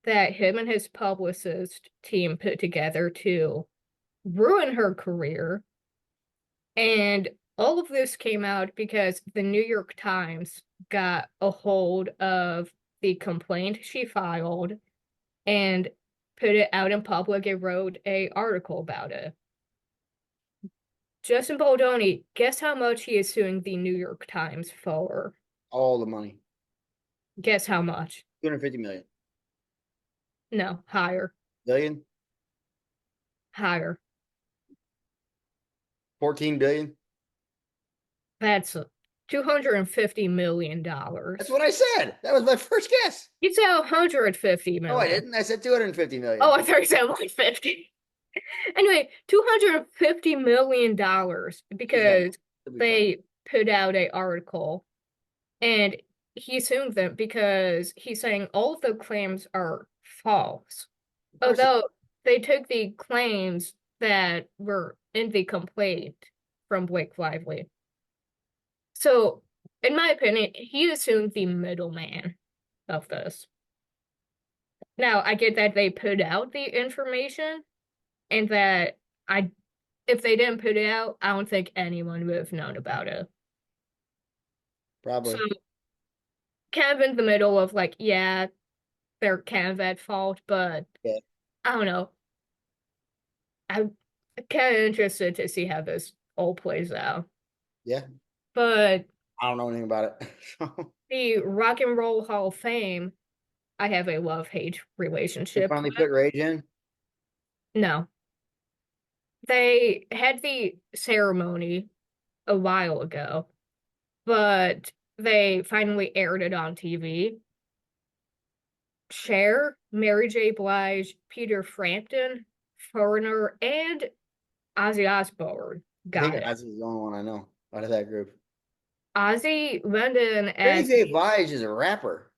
S2: that him and his publicist team put together to ruin her career. And all of this came out because the New York Times got a hold of the complaint she filed and put it out in public and wrote a article about it. Justin Baldoni, guess how much he is suing the New York Times for?
S1: All the money.
S2: Guess how much?
S1: 250 million.
S2: No, higher,
S1: Billion?
S2: higher.
S1: 14 billion?
S2: That's $250 million.
S1: That's what I said. That was my first guess.
S2: You said 150
S1: Oh, I
S2: million.
S1: didn't. I said 250
S2: Oh,
S1: million.
S2: I thought you said 150. Anyway, $250 million
S1: She's fine.
S2: because
S1: It'll be fine.
S2: they put out a article and he sued them because he's saying all of the claims are false.
S1: Of course,
S2: Although they took the claims that were in the complaint from Blake Lively. So, in my opinion, he assumed the middleman of this. Now, I get that they put out the information and that I if they didn't put it out, I don't think anyone would have known about it. So
S1: Probably.
S2: kind of in the middle of like, yeah, they're kind of at fault, but
S1: Yeah.
S2: I don't know. I'm kind of interested to see how this all plays out.
S1: Yeah.
S2: But
S1: I don't know anything about it.
S2: the Rock and Roll Hall of Fame, I have a love-hate
S1: They
S2: relationship
S1: finally
S2: with.
S1: put Rage in.
S2: No, they had the ceremony a while ago, but they finally aired it on TV. Cher, Mary J. Blige, Peter Frampton, Foreigner, and Ozzy Osbourne
S1: I think
S2: got it.
S1: that's the only one I know out of that group.
S2: Ozzy went in
S1: Mary
S2: as
S1: J. Blige is a rapper.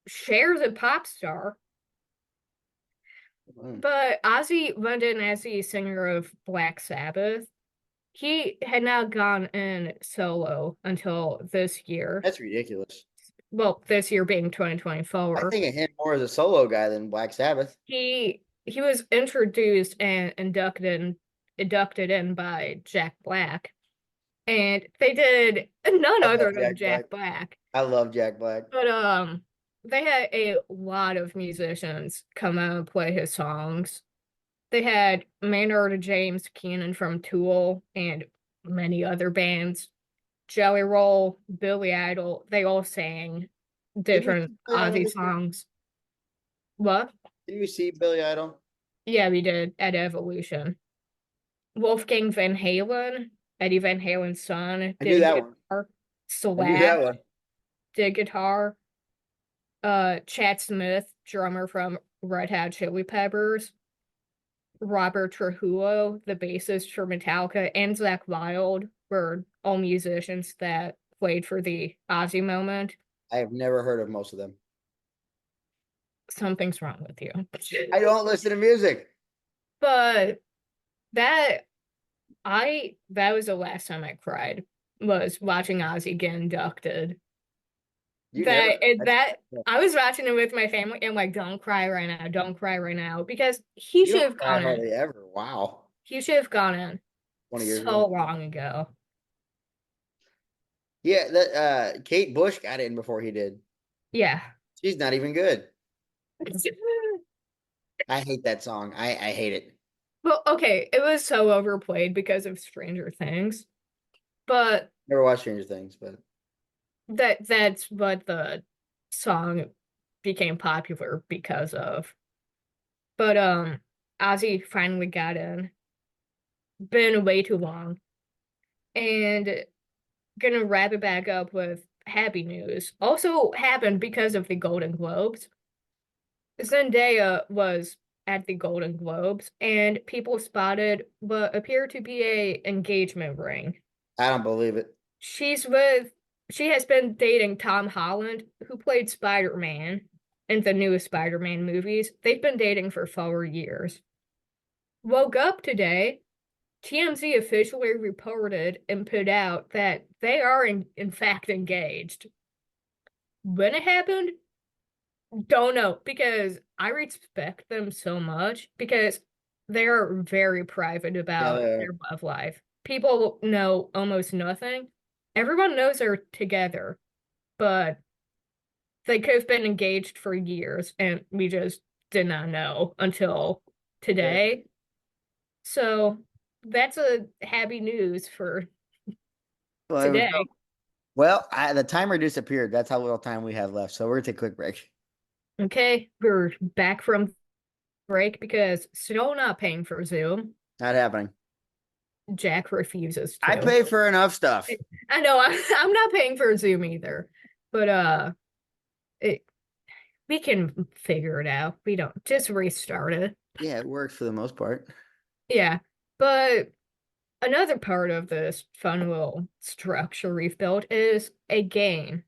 S2: Cher's a pop star,
S1: Mm,
S2: but Ozzy went in as the singer of Black Sabbath. He had not gone in solo until this year.
S1: that's ridiculous.
S2: Well, this year being
S1: I
S2: 2024.
S1: think of him more as a solo guy than Black Sabbath.
S2: He was introduced and inducted in by Jack Black, and they did none
S1: I love
S2: other than
S1: Jack Black.
S2: Jack Black.
S1: I love Jack Black.
S2: But they had a lot of musicians come out and play his songs. They had Maynard James Keenan from Tool and many other bands. Jelly Roll, Billy Idol, they all sang
S1: Did we
S2: different
S1: see Billy Idol
S2: Ozzy
S1: this year?
S2: songs. What?
S1: Did we see Billy Idol?
S2: Yeah, we did at Evolution. Wolfgang Van Halen, Eddie Van Halen's son,
S1: I knew
S2: did
S1: that one.
S2: guitar.
S1: I knew that
S2: Slash
S1: one.
S2: did guitar. Chad Smith, drummer from Red Hot Chili Peppers. Robert Trujillo, the bassist for Metallica, and Zach Wild were all musicians that played for the Ozzy moment.
S1: I have never heard of most of them.
S2: Something's wrong with you.
S1: I don't listen to music.
S2: But that that was the last time I cried was watching Ozzy get inducted.
S1: You never.
S2: That
S1: Yeah.
S2: I was watching it with my family and like, don't cry right now, don't cry right now, because he
S1: You
S2: should
S1: don't
S2: have
S1: cry
S2: gone in.
S1: hardly ever. Wow.
S2: He should have gone in
S1: 20 years ago.
S2: so long ago.
S1: Yeah, that Kate Bush got in before he did.
S2: Yeah.
S1: She's not even good. I hate that song. I hate it.
S2: Well, okay, it was so overplayed because of Stranger Things, but
S1: Never watched Stranger Things, but
S2: that's what the song became popular because of. But Ozzy finally got in. Been way too long. And gonna wrap it back up with happy news. Also happened because of the Golden Globes. Zendaya was at the Golden Globes and people spotted what appeared to be a engagement ring.
S1: I don't believe it.
S2: She's with she has been dating Tom Holland, who played Spider-Man in the newest Spider-Man movies. They've been dating for 4 years. Woke up today, TMZ officially reported and put out that they are in fact engaged. When it happened, don't know because I respect them so much because they are very private
S1: Yeah,
S2: about their love life. People know almost nothing. Everyone knows they're together, but they could have been engaged for years and we just did not know until
S1: yeah.
S2: today. So that's a happy news for
S1: Well, there we go.
S2: today.
S1: Well, the timer disappeared. That's how little time we have left. So we're gonna take a quick break.
S2: Okay, we're back from break because still not paying for Zoom.
S1: Not happening.
S2: Jack refuses
S1: I
S2: to.
S1: pay for enough stuff.
S2: I know I'm not paying for Zoom either, but it, we can figure it out. We don't just restart it.
S1: Yeah, it works for the most part.
S2: Yeah, but another part of this fun little structure we've built is a game.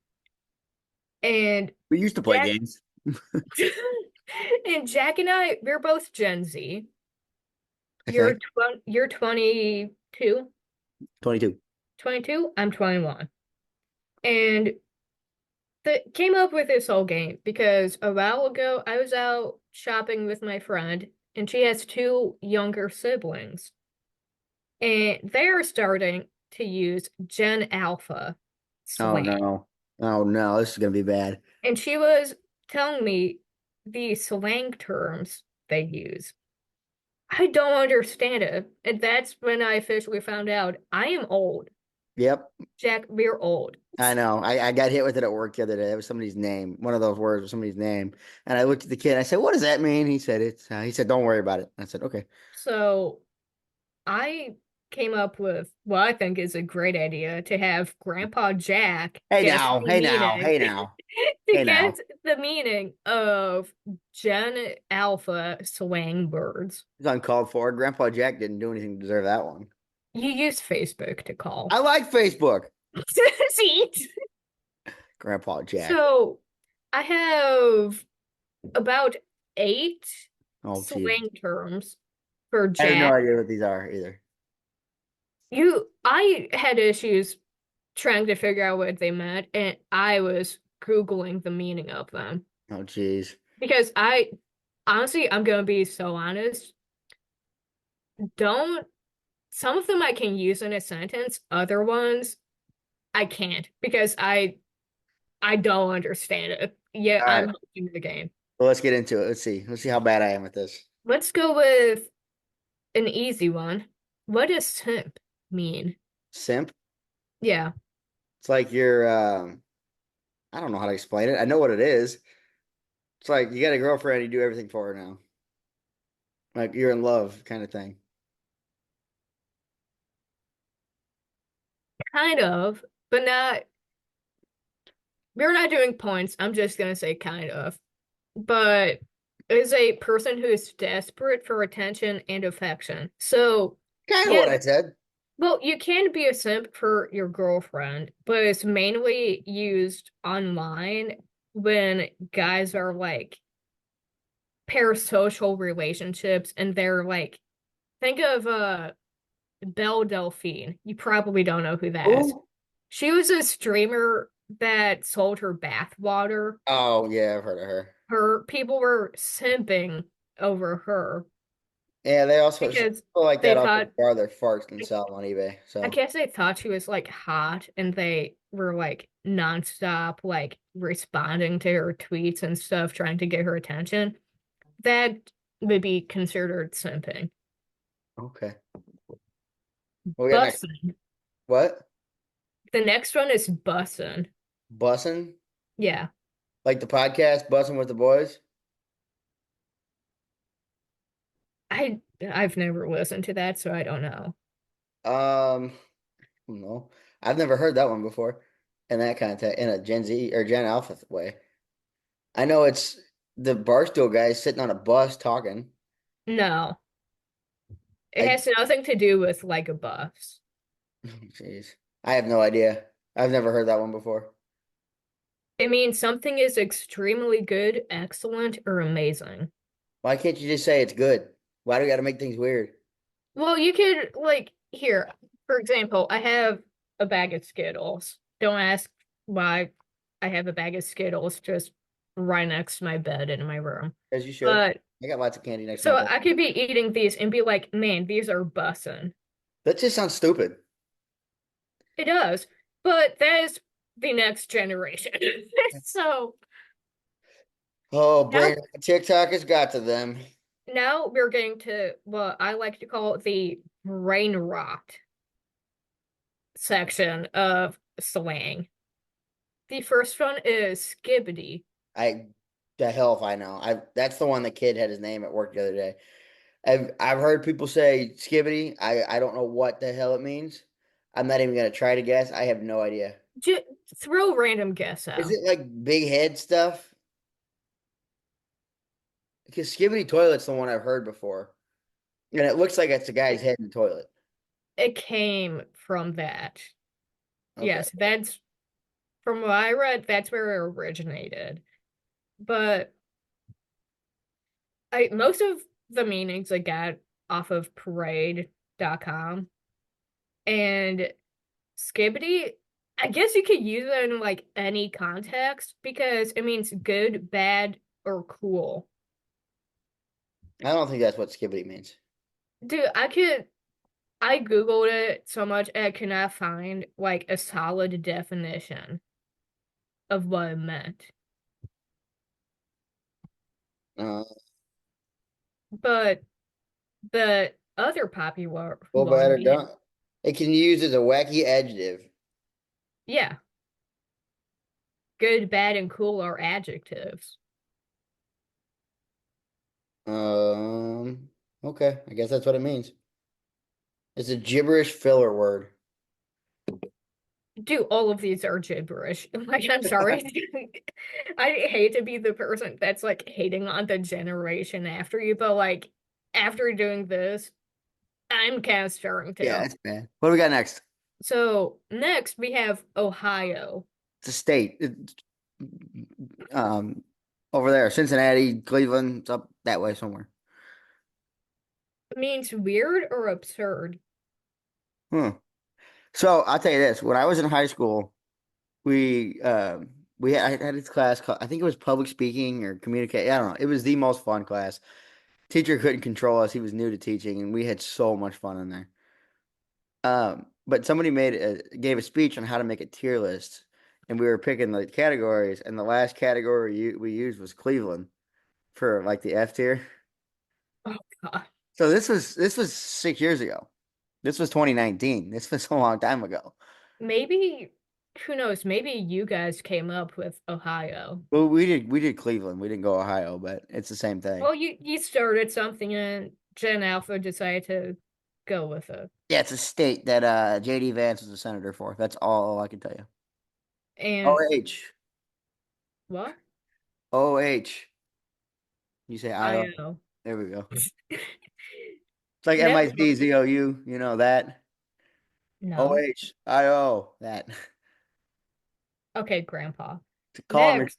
S2: And
S1: We used to play
S2: Jack
S1: games.
S2: and Jack and I, we're both Gen Z.
S1: Okay.
S2: You're 22,
S1: 22.
S2: 22. I'm 21. And the came up with this whole game because a while ago I was out shopping with my friend and she has two younger siblings. And they're starting to use Gen Alpha
S1: Oh
S2: slang.
S1: no. Oh no, this is gonna be bad.
S2: And she was telling me the slang terms they use. I don't understand it. And that's when I officially found out I am old.
S1: Yep,
S2: Jack, we're old.
S1: I know. I got hit with it at work the other day. It was somebody's name. One of those words was somebody's name. And I looked at the kid and I said, "What does that mean?" He said, "Don't worry about it." I said, "Okay."
S2: So I came up with what I think is a great idea to have Grandpa Jack
S1: Hey
S2: guess
S1: now,
S2: the
S1: hey now,
S2: meaning,
S1: hey now,
S2: to
S1: hey now.
S2: guess the meaning of Gen Alpha slang words.
S1: It's uncalled for. Grandpa Jack didn't do anything to deserve that one.
S2: You use Facebook to
S1: I
S2: call.
S1: like Facebook.
S2: See?
S1: Grandpa Jack.
S2: So I have about eight
S1: Oh, geez.
S2: slang terms for
S1: I have no
S2: Jack.
S1: idea what these are either.
S2: I had issues trying to figure out what they meant, and I was Googling the meaning of them
S1: Oh, geez.
S2: because honestly, I'm gonna be so honest. Don't Some of them I can use in a sentence, other ones I can't because I don't understand it. Yeah,
S1: All
S2: I'm
S1: right.
S2: hosting the game.
S1: Well, let's get into it. Let's see. Let's see how bad I am at this.
S2: Let's go with an easy one. What does simp mean?
S1: Simp.
S2: Yeah,
S1: It's like you're I don't know how to explain it. I know what it is. It's like you got a girlfriend, you do everything for her now. Like you're in love kind of thing.
S2: kind of, but not. We're not doing points. I'm just gonna say kind of. But is a person who is desperate for attention and affection. So,
S1: Kind of
S2: yeah,
S1: what I said.
S2: well, you can be a simp for your girlfriend, but it's mainly used online when guys are like parasocial relationships and they're like, think of Belle Delphine. You probably don't know who that is.
S1: Who?
S2: She was a streamer that sold her bath water.
S1: Oh yeah, I've heard of her.
S2: Her people were simping over her
S1: Yeah, they also people
S2: because
S1: like
S2: they
S1: that also
S2: thought
S1: bar their farts and sell them on eBay.
S2: I
S1: So
S2: guess they thought she was like hot and they were like nonstop like responding to her tweets and stuff trying to get her attention. That would be considered simping.
S1: okay. What we got next?
S2: Bussin'.
S1: What?
S2: The next one is bussin'.
S1: Bussin'?
S2: Yeah.
S1: Like the podcast, Bussin' with the Boys?
S2: I've never listened to that, so I don't know.
S1: Um, no. I've never heard that one before in that context, in a Gen Z or Gen Alpha way. I know it's the Barstool guy sitting on a bus talking.
S2: No. It
S1: I,
S2: has nothing to do with like a bus.
S1: jeez, I have no idea. I've never heard that one before.
S2: It means something is extremely good, excellent, or amazing.
S1: Why can't you just say it's good? Why do we got to make things weird?
S2: Well, you could like here, for example, I have a bag of Skittles. Don't ask why I have a bag of Skittles just right next to my bed in my room.
S1: As you should.
S2: But
S1: I got lots of candy next to my
S2: so
S1: bed.
S2: I could be eating these and be like, man, these are bussin'.
S1: That just sounds stupid.
S2: It does. But that is the next generation. So
S1: Oh,
S2: now
S1: brain TikTok has got to them.
S2: now we're getting to what I like to call the brain rot section of slang. The first one is skibbity.
S1: I the hell if I know. I that's the one the kid had his name at work the other day. I've heard people say skibbity. I don't know what the hell it means. I'm not even gonna try to guess. I have no idea.
S2: J Throw a random guess
S1: Is
S2: out.
S1: it like big head stuff? Because skibbity toilet's the one I've heard before. And it looks like it's a guy's
S2: It,
S1: head in the toilet.
S2: it came from that.
S1: Okay.
S2: Yes, that's from what I read, that's where it originated. But I most of the meanings I got off of parade.com and skibbity, I guess you could use it in like any context because it means good, bad, or cool.
S1: I don't think that's what skibbity means.
S2: Dude, I could. I Googled it so much I could not find like a solid definition of what it meant.
S1: Uh,
S2: But the other popular
S1: Full bad
S2: one
S1: or
S2: we
S1: done. It can be used as a wacky adjective.
S2: yeah, good, bad, and cool are adjectives.
S1: Um, okay, I guess that's what it means. It's a gibberish filler word.
S2: Dude, all of these are gibberish. Like, I'm sorry. I hate to be the person that's like hating on the generation after you, but like after doing this, I'm kind of starting
S1: Yeah,
S2: to.
S1: that's bad. What do we got next?
S2: So next we have Ohio.
S1: It's a state. Um, over there, Cincinnati, Cleveland, it's up that way somewhere.
S2: It means weird or absurd.
S1: Hmm. So I'll tell you this: when I was in high school, we I had this class called I think it was public speaking or communicate. I don't know. It was the most fun class. Teacher couldn't control us. He was new to teaching, and we had so much fun in there. But somebody gave a speech on how to make a tier list, and we were picking the categories, and the last category we used was Cleveland for like the F tier.
S2: Oh God.
S1: So this was 6 years ago. This was 2019. This was a long time ago.
S2: Maybe, who knows? Maybe you guys came up with Ohio.
S1: Well, we did Cleveland. We didn't go Ohio, but it's the same thing.
S2: Well, you started something and Gen Alpha decided to go with it.
S1: Yeah, it's a state that JD Vance was a senator for. That's all I can tell you.
S2: And
S1: OH.
S2: what?
S1: OH. You say
S2: I
S1: IO.
S2: know.
S1: There we go. It's like
S2: Next
S1: MIT
S2: one.
S1: ZOU, you know that.
S2: No.
S1: OH, IO, that.
S2: Okay, Grandpa.
S1: Call me.
S2: Next.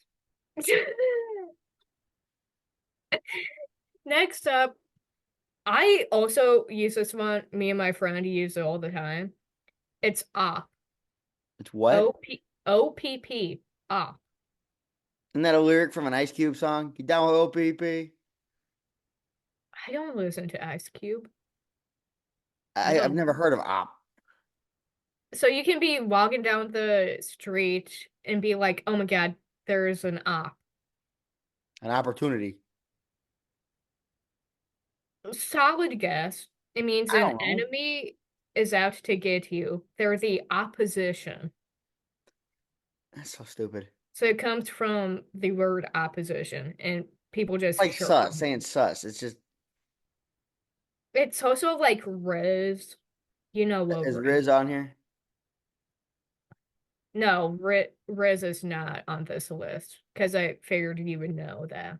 S2: Next up, I also use this one. Me and my friend use it all the time. It's op.
S1: It's what?
S2: OPP. Op.
S1: Isn't that a lyric from an Ice Cube song? You down with OPP?
S2: I don't listen to Ice Cube. I
S1: I've
S2: don't.
S1: never heard of op.
S2: So you can be walking down the street and be like, "Oh my God, there's an op."
S1: An opportunity.
S2: Solid guess. It means
S1: I
S2: an
S1: don't know.
S2: enemy is out to get you. They're the opposition.
S1: That's so stupid.
S2: So it comes from the word opposition, and people just
S1: Like sus,
S2: shorten.
S1: saying sus. It's just,
S2: It's also like Riz. You know what
S1: is
S2: Riz?
S1: Riz on here?
S2: No, Riz is not on this list because I figured you would know that.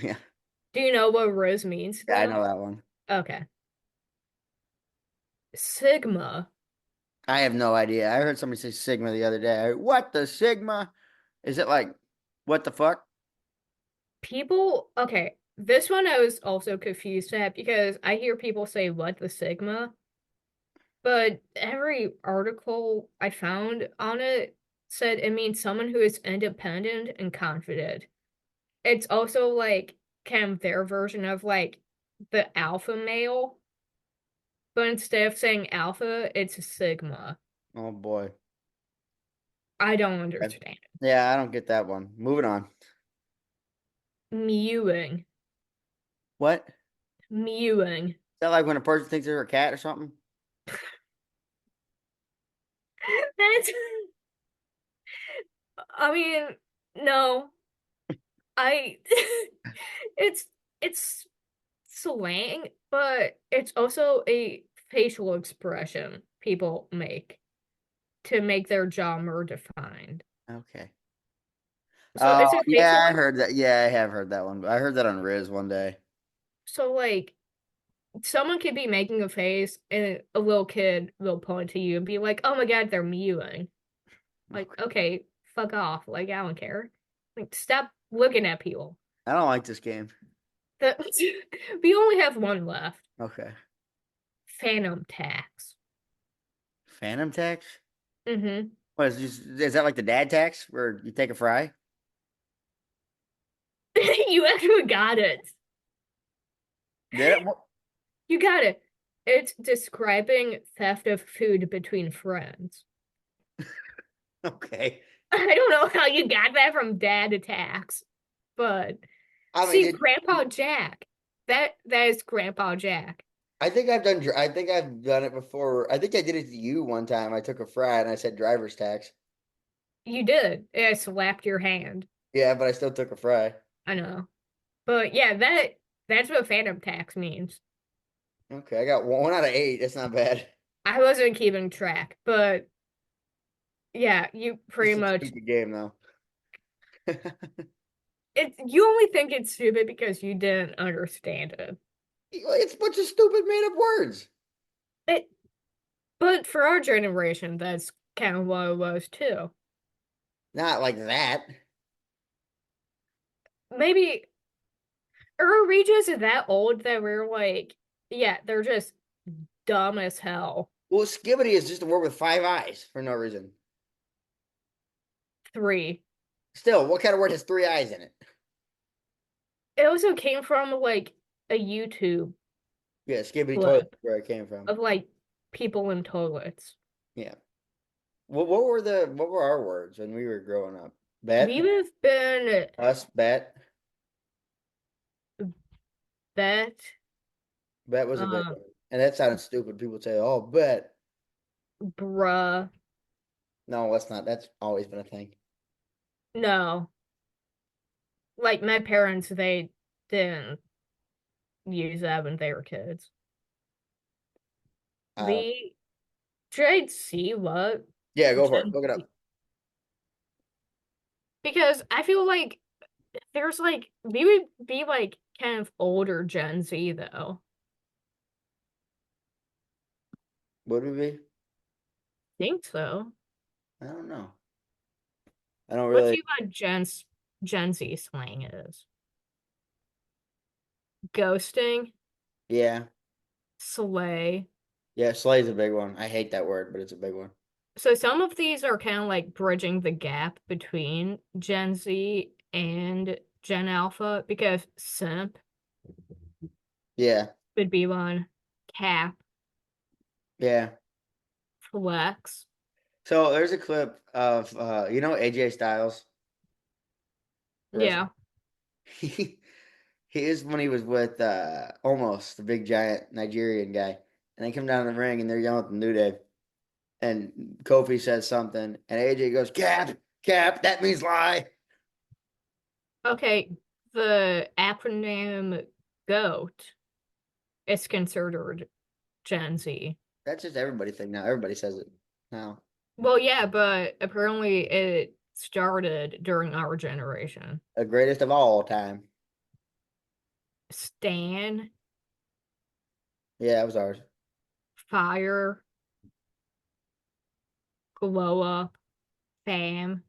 S1: Yeah.
S2: Do you know what Riz means
S1: Yeah, I
S2: though?
S1: know that one.
S2: Okay. Sigma.
S1: I have no idea. I heard somebody say Sigma the other day. What the Sigma? Is it like, what the fuck?
S2: People, okay, this one I was also confused at because I hear people say what the Sigma, but every article I found on it said it means someone who is independent and confident. It's also like kind of their version of like the alpha male, but instead of saying alpha, it's a sigma.
S1: Oh boy.
S2: I don't
S1: Okay.
S2: understand.
S1: Yeah, I don't get that one. Moving on.
S2: Mewing.
S1: What? Is
S2: Mewing.
S1: that like when a person thinks they're a cat or something?
S2: That's, I mean, no. I it's it's slang, but it's also a facial expression people make to make their jaw more defined.
S1: Okay.
S2: So
S1: Oh,
S2: it's a
S1: yeah,
S2: facial
S1: I heard that. Yeah, I have heard that one. I heard that on Riz one day.
S2: so like someone could be making a face and a little kid will point to you and be like, "Oh my God, they're mewing." Like, okay, fuck off. Like, I don't care. Like, stop looking at people.
S1: I don't like this game.
S2: The, we only have one left.
S1: Okay.
S2: Phantom tax.
S1: Phantom tax?
S2: Mm-hmm.
S1: What is that like the dad tax where you take a fry?
S2: You actually got it.
S1: Did it?
S2: You got it. It's describing theft of food between friends.
S1: Okay.
S2: I don't know how you got that from dad attacks, but
S1: I mean,
S2: see, Grandpa Jack. That is Grandpa Jack.
S1: I think I've done it before. I think I did it to you one time. I took a fry and I said driver's tax.
S2: You did. I slapped your hand.
S1: Yeah, but I still took a fry.
S2: I know. But yeah, that's what phantom tax means.
S1: Okay, I got one out of eight. That's not bad.
S2: I wasn't keeping track, but yeah, you pretty
S1: It's a
S2: much
S1: stupid game though.
S2: you only think it's stupid because you didn't understand it.
S1: It's a bunch of stupid made up words.
S2: It but for our generation, that's kind of what it was too.
S1: Not like that.
S2: Maybe are we just that old that we're like, yeah, they're just dumb as hell.
S1: Well, skibbity is just a word with five eyes for no reason.
S2: Three.
S1: Still, what kind of word has three eyes in it?
S2: It also came from like a YouTube
S1: Yeah, skibbity toilet
S2: clip
S1: is where it came from.
S2: of like people in toilets.
S1: Yeah. What were our words when we were growing up? Bet,
S2: We have been
S1: us, bet.
S2: bet,
S1: Bet was a big
S2: um,
S1: one. And that sounded stupid. People say, oh, bet.
S2: bruh.
S1: No, that's not. That's always been a thing.
S2: No, like my parents, they didn't use that when they were kids.
S1: I don't.
S2: The should I see what
S1: Yeah, go for it.
S2: Gen
S1: Look it
S2: Z?
S1: up.
S2: Because I feel like there's like we would be like kind of older Gen Z though.
S1: Would we be?
S2: Think so.
S1: I don't know. I don't
S2: Let's
S1: really.
S2: see what Gen Z slang is. Ghosting,
S1: Yeah.
S2: slay.
S1: Yeah, slay's a big one. I hate that word, but it's a big one.
S2: So some of these are kind of like bridging the gap between Gen Z and Gen Alpha because simp
S1: Yeah.
S2: would be one, cap,
S1: Yeah.
S2: flex.
S1: So there's a clip of you know AJ Styles, the wrestler.
S2: Yeah.
S1: He is when he was with almost the big giant Nigerian guy, and they come down the ring and they're yelling at the New Day, and Kofi says something, and AJ goes, "Cap, cap, that means lie."
S2: Okay, the acronym GOAT is considered Gen Z.
S1: That's just everybody thing now. Everybody says it now.
S2: Well, yeah, but apparently it started during our generation.
S1: The greatest of all time.
S2: Stan,
S1: Yeah, it was ours.
S2: fire, glow up, fam,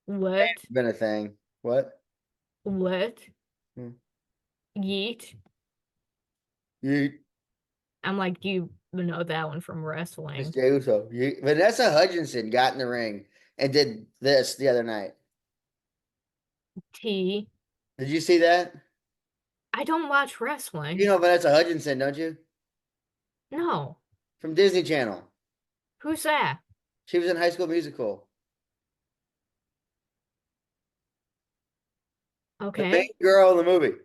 S2: lit,
S1: Been a thing. What?
S2: lit,
S1: Hmm.
S2: yeet.
S1: You,
S2: I'm like, you know that one from
S1: Miss
S2: wrestling.
S1: Jey Uso. Vanessa Hudgenson got in the ring and did this the other night.
S2: T.
S1: Did you see that?
S2: I don't watch
S1: You
S2: wrestling.
S1: know Vanessa Hudgenson, don't you?
S2: No.
S1: From Disney Channel.
S2: Who's that?
S1: She was in High School Musical. The main
S2: Okay.
S1: girl in the movie.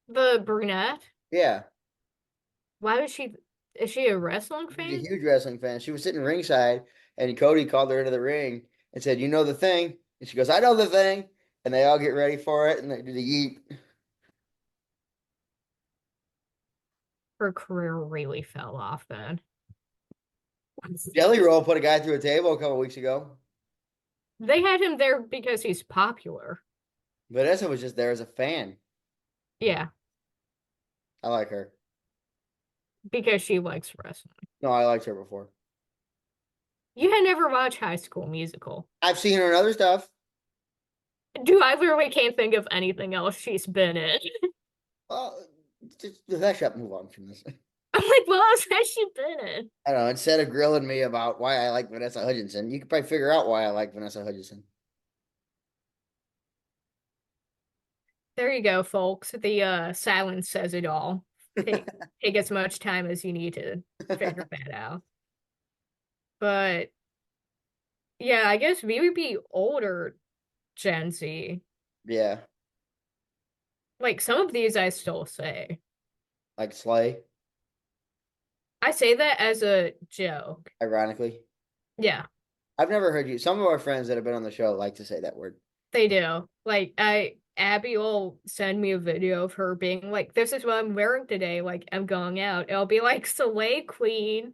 S2: The brunette?
S1: Yeah.
S2: Why is she a wrestling
S1: She's a
S2: fan?
S1: huge wrestling fan. She was sitting ringside and Cody called her into the ring and said, "You know the thing?" And she goes, "I know the thing." And they all get ready for it and they do the yeet.
S2: Her career really fell off then.
S1: Jelly Roll put a guy through a table a couple weeks ago.
S2: They had him there because he's popular.
S1: Vanessa was just there as a fan.
S2: Yeah,
S1: I like her.
S2: because she likes wrestling.
S1: No, I liked her before.
S2: You had never watched High School Musical.
S1: I've seen her in other stuff.
S2: Do I literally can't think of anything else she's been in?
S1: Well, just let's shut move on from this.
S2: I'm like, what else has she been in?
S1: I don't know. Instead of grilling me about why I like Vanessa Hudgenson, you could probably figure out why I like Vanessa Hudgenson.
S2: There you go, folks. The silence says it all. take take as much time as you need to figure that out. But yeah, I guess we would be older Gen Z.
S1: Yeah,
S2: Like some of these I still say.
S1: like Slay,
S2: I say that as a joke.
S1: ironically.
S2: Yeah,
S1: I've never heard you. Some of our friends that have been on the show like to say that word.
S2: they do. Like Abby will send me a video of her being like, "This is what I'm wearing today. Like I'm going out." It'll be like Soleil Queen.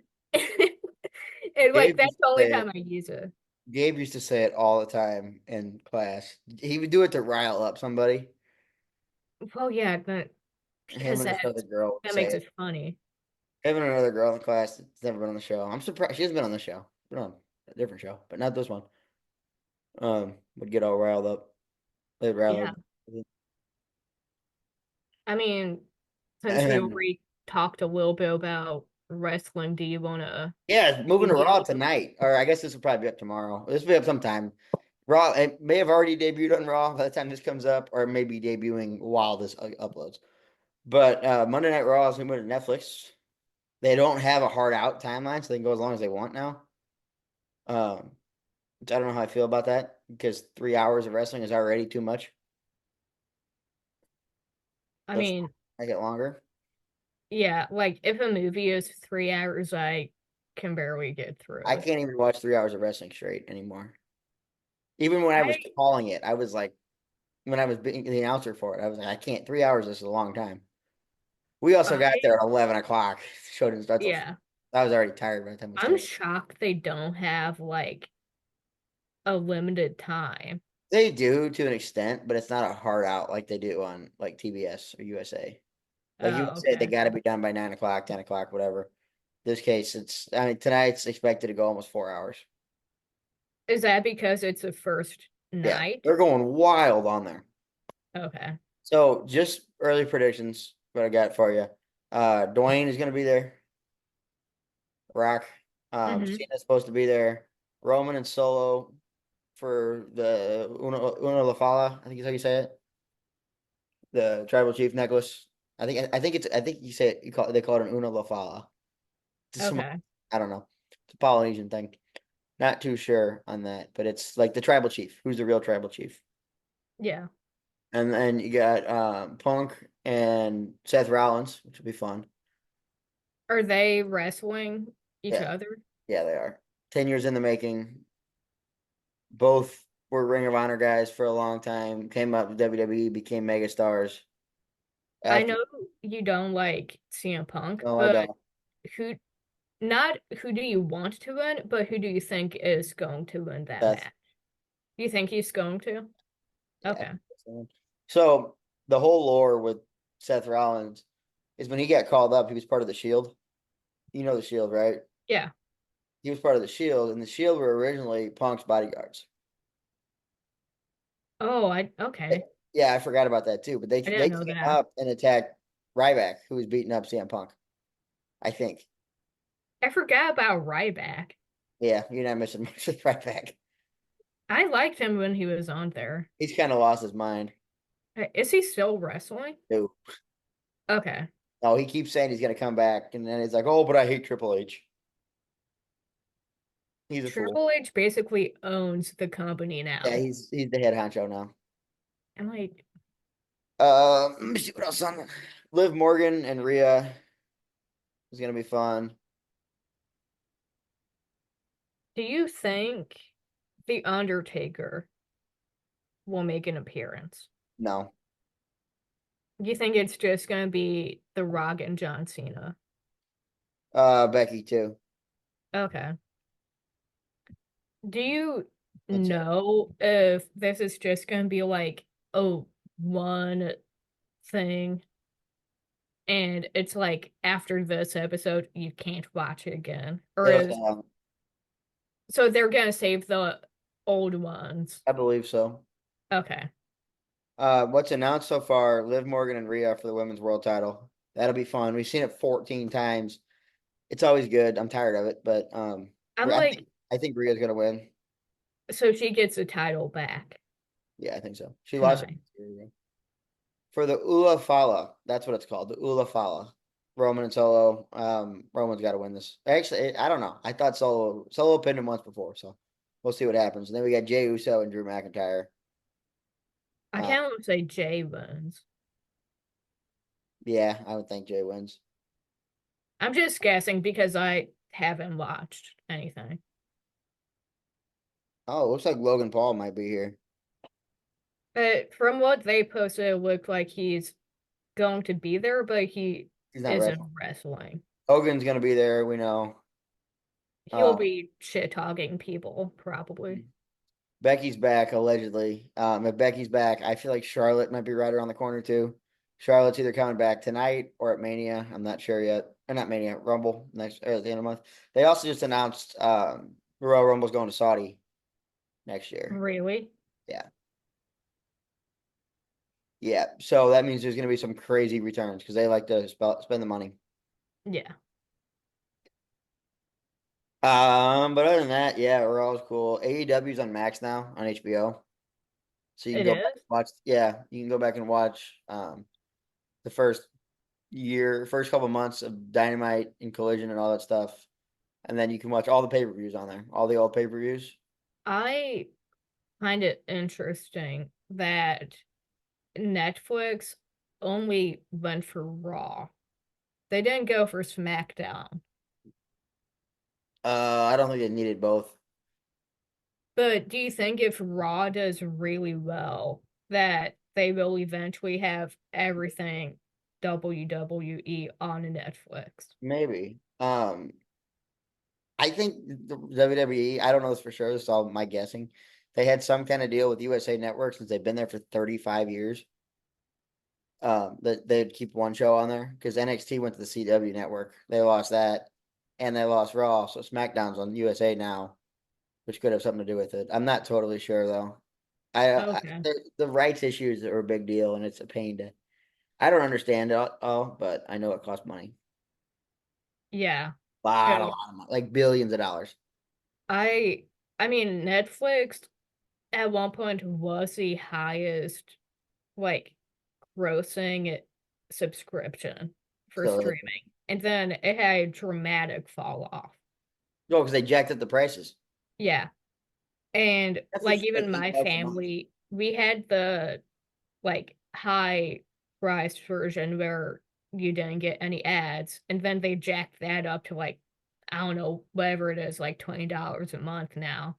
S2: And like
S1: Gabe
S2: that's
S1: used
S2: the
S1: to
S2: only
S1: say
S2: time
S1: it.
S2: I use it.
S1: Gabe used to say it all the time in class. He would do it to rile up somebody.
S2: Well, yeah, that
S1: Him
S2: because
S1: and this other girl would
S2: that
S1: say
S2: makes
S1: it.
S2: it funny.
S1: Him and another girl in the class that's never been on the show. I'm surprised she hasn't been on the show. Been on a different show, but not this one. Would get all riled up. They'd rile
S2: Yeah.
S1: her.
S2: I mean, since we
S1: And
S2: already talked a little bit about wrestling, do you want to
S1: yeah, it's moving to Raw
S2: review?
S1: tonight, or I guess this will probably be up tomorrow. This will be up sometime. Raw, it may have already debuted on Raw by the time this comes up, or maybe debuting while this uploads. But Monday Night Raw is moving to Netflix. They don't have a hard out timeline, so they can go as long as they want now. Um, which I don't know how I feel about that because 3 hours of wrestling is already too much.
S2: I
S1: Let's
S2: mean,
S1: make it longer.
S2: yeah, like if a movie is 3 hours, I can barely get through
S1: I
S2: it.
S1: can't even watch 3 hours of wrestling straight anymore. Even when I was
S2: I
S1: calling it, I was like, when I was being the announcer for it, I was like, I can't. 3 hours this is a long time. We also got
S2: I
S1: there at 11 o'clock. The show didn't start till.
S2: yeah,
S1: I was already tired by the time we
S2: I'm
S1: started.
S2: shocked they don't have like a limited time.
S1: They do to an extent, but it's not a hard out like they do on like TBS or USA. Like
S2: Oh,
S1: USA, they
S2: okay.
S1: got to be done by 9 o'clock, 10 o'clock, whatever. This case, it's. I mean, tonight's expected to go almost 4 hours.
S2: Is that because it's the first
S1: Yeah,
S2: night?
S1: they're going wild on there.
S2: Okay.
S1: So just early predictions, what I got for you. Dwayne is going to be there. Rock.
S2: Hmm.
S1: Cena's supposed to be there. Roman and Solo for the Una La Fala, I think is how you say it. The tribal chief necklace. I think you say it, they call it an Una La Fala. Just some,
S2: Okay.
S1: I don't know. It's a Polynesian thing. Not too sure on that, but it's like the tribal chief. Who's the real tribal chief?
S2: Yeah.
S1: And then you got Punk and Seth Rollins, which will be fun.
S2: Are they wrestling each
S1: Yeah,
S2: other?
S1: yeah, they are. 10 years in the making. Both were Ring of Honor guys for a long time. Came up with WWE, became mega stars.
S2: I
S1: After
S2: know you don't like CM Punk,
S1: no, I
S2: but
S1: don't.
S2: who not who do you want to win, but who do you think is going to win that
S1: Seth,
S2: match? You think he's going to?
S1: yeah.
S2: Okay.
S1: So the whole lore with Seth Rollins is when he got called up, he was part of the Shield. You know the Shield, right?
S2: Yeah.
S1: He was part of the Shield, and the Shield were originally Punk's bodyguards.
S2: Oh, I okay.
S1: Yeah, I forgot about that too. But
S2: I
S1: they
S2: didn't know
S1: came
S2: that.
S1: up and attacked Ryback, who was beating up CM Punk. I think.
S2: I forgot about Ryback.
S1: Yeah, you're not missing much with Ryback.
S2: I liked him when he was on there.
S1: He's kind of lost his mind.
S2: Is he still wrestling?
S1: Too.
S2: Okay.
S1: No, he keeps saying he's going to come back, and then he's like, "Oh, but I hate Triple H. He's a fool."
S2: Triple H basically owns the company
S1: Yeah,
S2: now.
S1: he's the head honcho now.
S2: I'm like,
S1: Let me see what else on. Liv Morgan and Rhea is going to be fun.
S2: do you think The Undertaker will make an appearance?
S1: No,
S2: You think it's just gonna be The Rock and John Cena?
S1: Becky too.
S2: Okay. Do you
S1: That's it.
S2: know if this is just gonna be like a one thing and it's like after this episode you can't watch it again? Or
S1: It'll
S2: is
S1: come.
S2: so they're gonna save the old ones?
S1: I believe so.
S2: Okay.
S1: What's announced so far? Liv Morgan and Rhea for the women's world title. That'll be fun. We've seen it 14 times. It's always good. I'm tired of it, but
S2: I'm like,
S1: I think Rhea's gonna win.
S2: so she gets the title back
S1: Yeah, I think so. She lost
S2: tonight.
S1: it for the Ula Fala. That's what it's called. The Ula Fala. Roman and Solo. Roman's got to win this. Actually, I don't know. I thought Solo pinned him once before, so we'll see what happens. And then we got Jey Uso and Drew McIntyre.
S2: I
S1: Uh,
S2: can't say Jay wins.
S1: yeah, I would think Jey wins.
S2: I'm just guessing because I haven't watched anything.
S1: Oh, it looks like Logan Paul might be here.
S2: But from what they posted, it looked like he's going to be there, but he
S1: He's not
S2: isn't
S1: wrestling.
S2: wrestling.
S1: Hogan's gonna be there. We know.
S2: He'll
S1: Uh,
S2: be shit talking people, probably.
S1: Becky's back allegedly. If Becky's back, I feel like Charlotte might be right around the corner too. Charlotte's either coming back tonight or at Mania. I'm not sure yet. Or not Mania, Rumble next or at the end of the month. They also just announced Royal Rumble's going to Saudi next year.
S2: Really?
S1: Yeah. Yeah. So that means there's gonna be some crazy returns because they like to spend the money.
S2: Yeah,
S1: But other than that, yeah, Raw's cool. AEW's on Max now on HBO. So you can
S2: it
S1: go back
S2: is.
S1: and watch. Yeah, you can go back and watch the first couple months of Dynamite and Collision and all that stuff, and then you can watch all the pay per views on there, all the old pay per views.
S2: I find it interesting that Netflix only went for Raw. They didn't go for SmackDown.
S1: I don't think it needed both.
S2: But do you think if Raw does really well, that they will eventually have everything WWE on Netflix?
S1: Maybe. I think the WWE. I don't know this for sure. This is all my guessing. They had some kind of deal with USA Network since they've been there for 35 years. That they'd keep one show on there because NXT went to the CW network. They lost that, and they lost Raw. So SmackDown's on USA now, which could have something to do with it. I'm not totally sure though.
S2: Okay.
S1: The rights issues are a big deal, and it's a pain to. I don't understand it all, but I know it costs money.
S2: Yeah.
S1: A
S2: 'Cause
S1: lot of money, like billions of dollars.
S2: I I mean Netflix at one point was the highest like grossing subscription for
S1: So,
S2: streaming. And then it had a dramatic fall off.
S1: no, because they jacked up the prices.
S2: Yeah. And
S1: That's
S2: like
S1: just like
S2: even my
S1: $8 a month.
S2: family, we had the like high priced version where you didn't get any ads. And then they jacked that up to like, I don't know, whatever it is, like $20 a month now.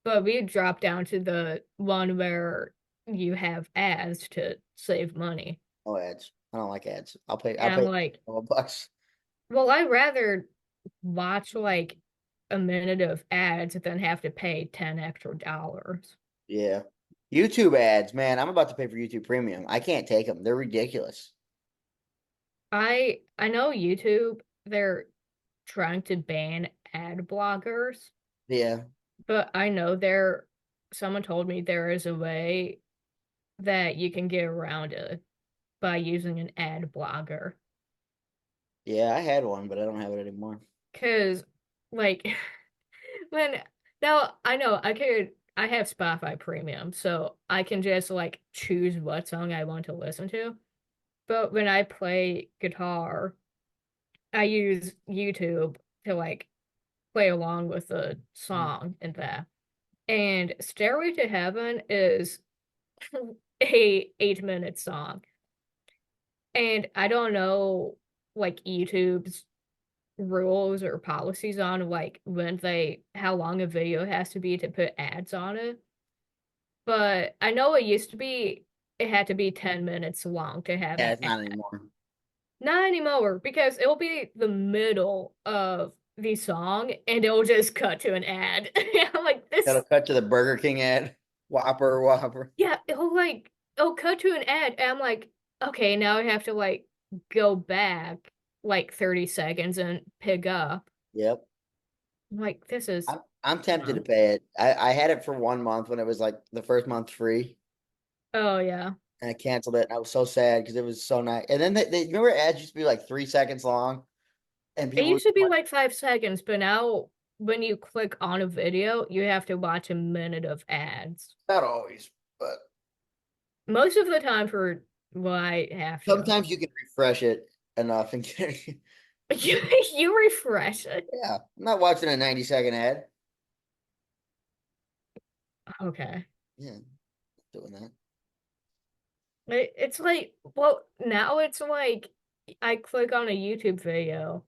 S2: But we dropped down to the one where you have ads to save money.
S1: No ads. I don't like ads. I'll pay. I'll
S2: And I'm
S1: pay
S2: like,
S1: $12.
S2: well, I'd rather watch like a minute of ads than have to pay 10 extra dollars.
S1: Yeah. YouTube ads, man. I'm about to pay for YouTube Premium. I can't take them. They're ridiculous.
S2: I know YouTube, they're trying to ban ad blockers,
S1: Yeah.
S2: but I know someone told me there is a way that you can get around it by using an ad blocker.
S1: Yeah, I had one, but I don't have it anymore.
S2: 'Cause like when now I know I have Spotify Premium, so I can just like choose what song I want to listen to. But when I play guitar, I use YouTube to like play along with the
S1: Mm.
S2: song and that. And Stairway to Heaven is a 8-minute song. And I don't know like YouTube's rules or policies on like how long a video has to be to put ads on it. But I know it had to be 10 minutes long to have
S1: Yeah,
S2: an
S1: it's
S2: ad.
S1: not anymore.
S2: Not anymore because it'll be the middle of the song and it'll just cut to an ad. I'm like
S1: It'll
S2: this
S1: cut to the Burger King ad. Whopper, Whopper.
S2: yeah, it'll cut to an ad and I'm like, okay, now I have to like go back like 30 seconds and pick up.
S1: Yep.
S2: I'm like, this is
S1: I'm tempted to
S2: dumb.
S1: pay it. I had it for 1 month when it was like the first month free,
S2: Oh yeah.
S1: and I canceled it. I was so sad because it was so nice. And then they remember ads used to be like 3 seconds long, and
S2: It
S1: people would
S2: used to be
S1: watch.
S2: like 5 seconds, but now when you click on a video, you have to watch a minute of ads.
S1: Not always, but
S2: Most of the time for what I have to.
S1: sometimes you can refresh it. enough and
S2: You you refresh it.
S1: yeah, I'm not watching a 90-second ad.
S2: Okay.
S1: Yeah, doing that.
S2: It's like, well, now it's like I click on a YouTube video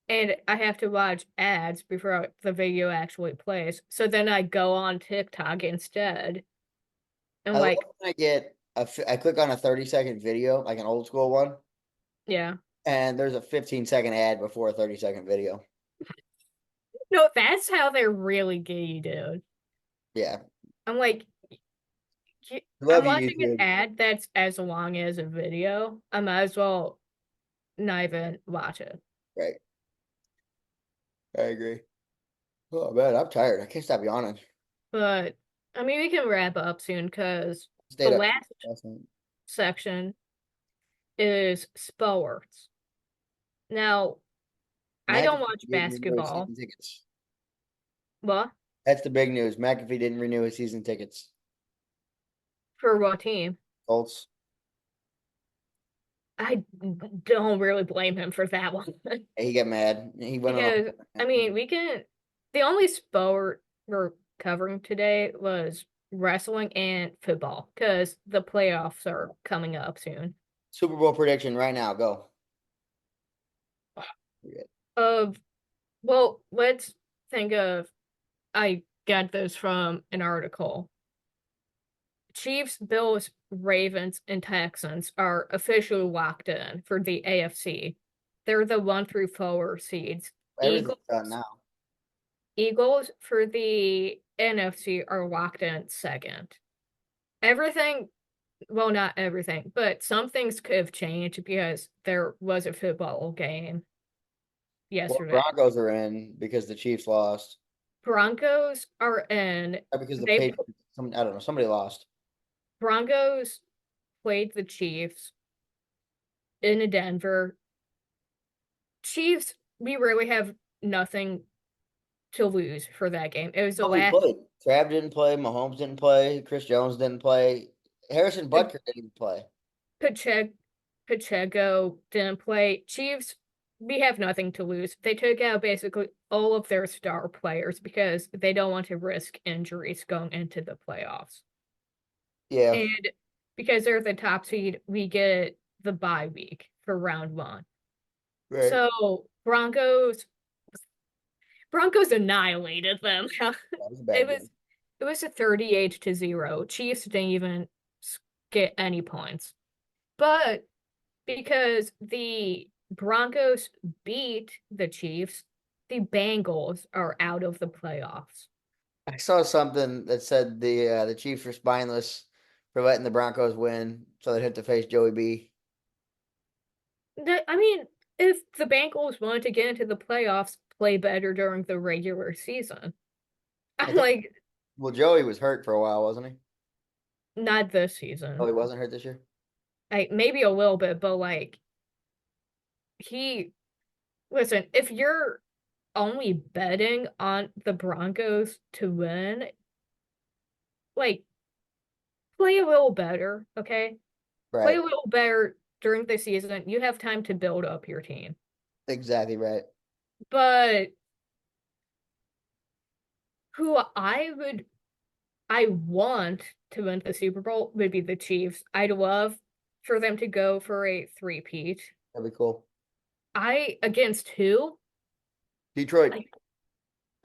S2: and I have to watch ads before the video actually plays. So then I go on TikTok instead.
S1: I
S2: And
S1: love
S2: like,
S1: when I click on a 30-second video, like an old school one,
S2: yeah.
S1: and there's a 15-second ad before a 30-second video.
S2: No, that's how they're really gay, dude.
S1: Yeah,
S2: I'm like,
S1: I
S2: I'm
S1: love you,
S2: watching an
S1: YouTube.
S2: ad that's as long as a video. I might as well not even watch it.
S1: Right, I agree. Oh man, I'm tired. I can't stop yawning.
S2: But I mean, we can wrap up soon because the
S1: Stayed up too
S2: last
S1: late last night.
S2: section is sports. Now, I don't watch
S1: McAfee didn't renew his
S2: basketball.
S1: season tickets.
S2: Well,
S1: That's the big news. McAfee didn't renew his season tickets.
S2: for what team?
S1: Colts.
S2: I don't really blame him for that one.
S1: He got mad. He went on.
S2: Because, I mean, the only sport we're covering today was wrestling and football because the playoffs are coming up soon.
S1: Super Bowl prediction right now. Go.
S2: Of, well, let's think of, I got this from an article. Chiefs, Bills, Ravens, and Texans are officially locked in for the AFC. They're the 1 through 4 seeds.
S1: Everything's done
S2: Eagles,
S1: now.
S2: Eagles for the NFC are locked in second. Everything, well, not everything, but some things could have changed because there was a football game
S1: Well,
S2: yesterday.
S1: Broncos are in because the Chiefs lost.
S2: Broncos are in.
S1: Because the
S2: They
S1: Patriots. I don't know. Somebody lost.
S2: Broncos played the Chiefs in Denver. Chiefs, we really have nothing to lose for that game. It was the
S1: Nobody
S2: last.
S1: played. Trav didn't play. Mahomes didn't play. Chris Jones didn't play. Harrison Butker didn't even play.
S2: Pacheco, Pacheco didn't play. Chiefs, we have nothing to lose. They took out basically all of their star players because they don't want to risk injuries going into the playoffs.
S1: Yeah.
S2: And because they're the top seed, we get the bye week for round one.
S1: Right.
S2: So Broncos annihilated them.
S1: That was a
S2: It
S1: bad
S2: was
S1: game.
S2: it was a 38-0. Chiefs didn't even get any points. But because the Broncos beat the Chiefs, the Bengals are out of the playoffs.
S1: I saw something that said the Chiefs were spineless for letting the Broncos win, so they'd have to face Joey B.
S2: I mean, if the Bengals wanted to get into the playoffs, play better during the regular season.
S1: I
S2: I'm
S1: think.
S2: like,
S1: Well, Joey was hurt for a while, wasn't he?
S2: not this
S1: Oh,
S2: season.
S1: he wasn't hurt this year.
S2: Maybe a little bit, but like he listen, if you're only betting on the Broncos to win, like play a little better, okay? Play
S1: Right.
S2: a little better during the season. You have time to build up your team.
S1: Exactly right.
S2: But who I want to win the Super Bowl would be the Chiefs. I'd love for them to go for a three-peat.
S1: That'd be cool.
S2: I against who?
S1: Detroit.
S2: I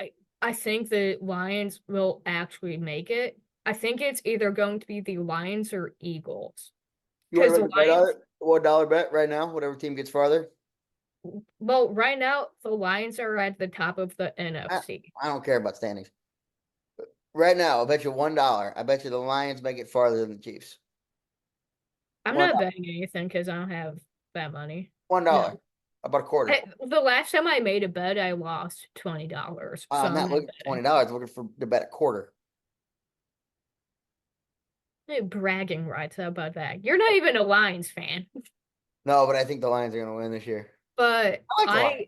S2: I I think the Lions will actually make it. I think it's either going to be the Lions or Eagles.
S1: You want
S2: Because
S1: to
S2: the
S1: make a bet on
S2: Lions,
S1: it? $1 bet right now. Whatever team gets farther.
S2: well, right now the Lions are at the top of the
S1: I,
S2: NFC.
S1: I don't care about standings. Right now, I'll bet you $1. I bet you the Lions make it farther than the Chiefs.
S2: I'm
S1: One
S2: not
S1: dollar.
S2: betting anything because I don't have that money.
S1: One
S2: No.
S1: dollar. About a quarter.
S2: The last time I made a bet, I lost $20. So
S1: I'm
S2: I'm
S1: not
S2: not
S1: looking for
S2: betting.
S1: $20. I'm looking for to bet a quarter.
S2: Bragging rights, how about that? You're not even a Lions fan.
S1: No, but I think the Lions are going to win this year.
S2: But
S1: I like the Lions.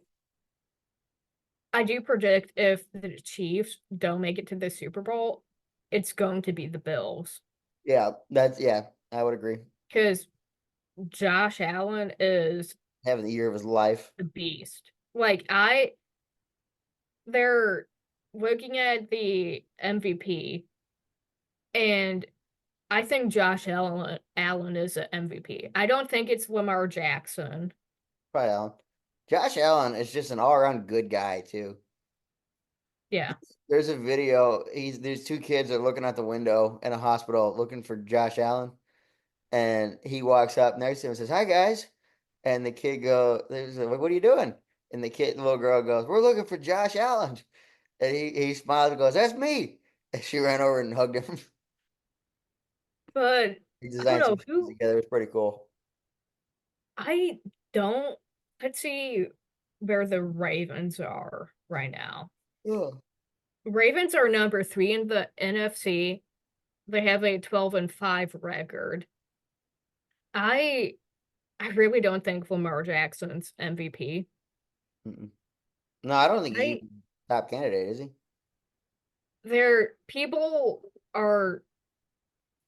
S2: I do predict if the Chiefs don't make it to the Super Bowl, it's going to be the Bills.
S1: Yeah, I would agree.
S2: Because Josh Allen is
S1: having the year of his life.
S2: a beast. They're looking at the MVP, and I think Josh Allen is an MVP. I don't think it's Lamar Jackson.
S1: Probably Allen. Josh Allen is just an all-around good guy too.
S2: Yeah.
S1: There's a video. There's two kids that are looking out the window in a hospital looking for Josh Allen, and he walks up next to him and says, "Hi guys," and the kid "There's like, what are you doing?" And the little girl goes, "We're looking for Josh Allen," and he smiles and goes, "That's me." And she ran over and hugged him.
S2: But
S1: He
S2: I don't
S1: designed some
S2: know
S1: shoes
S2: who
S1: together. It was pretty cool.
S2: I don't let's see where the Ravens are right now.
S1: Yeah.
S2: Ravens are number 3 in the NFC. They have a 12-5 record. I I really don't think Lamar Jackson's MVP.
S1: Mm-mm. No, I don't think he's
S2: I
S1: even top candidate, is he?
S2: there people are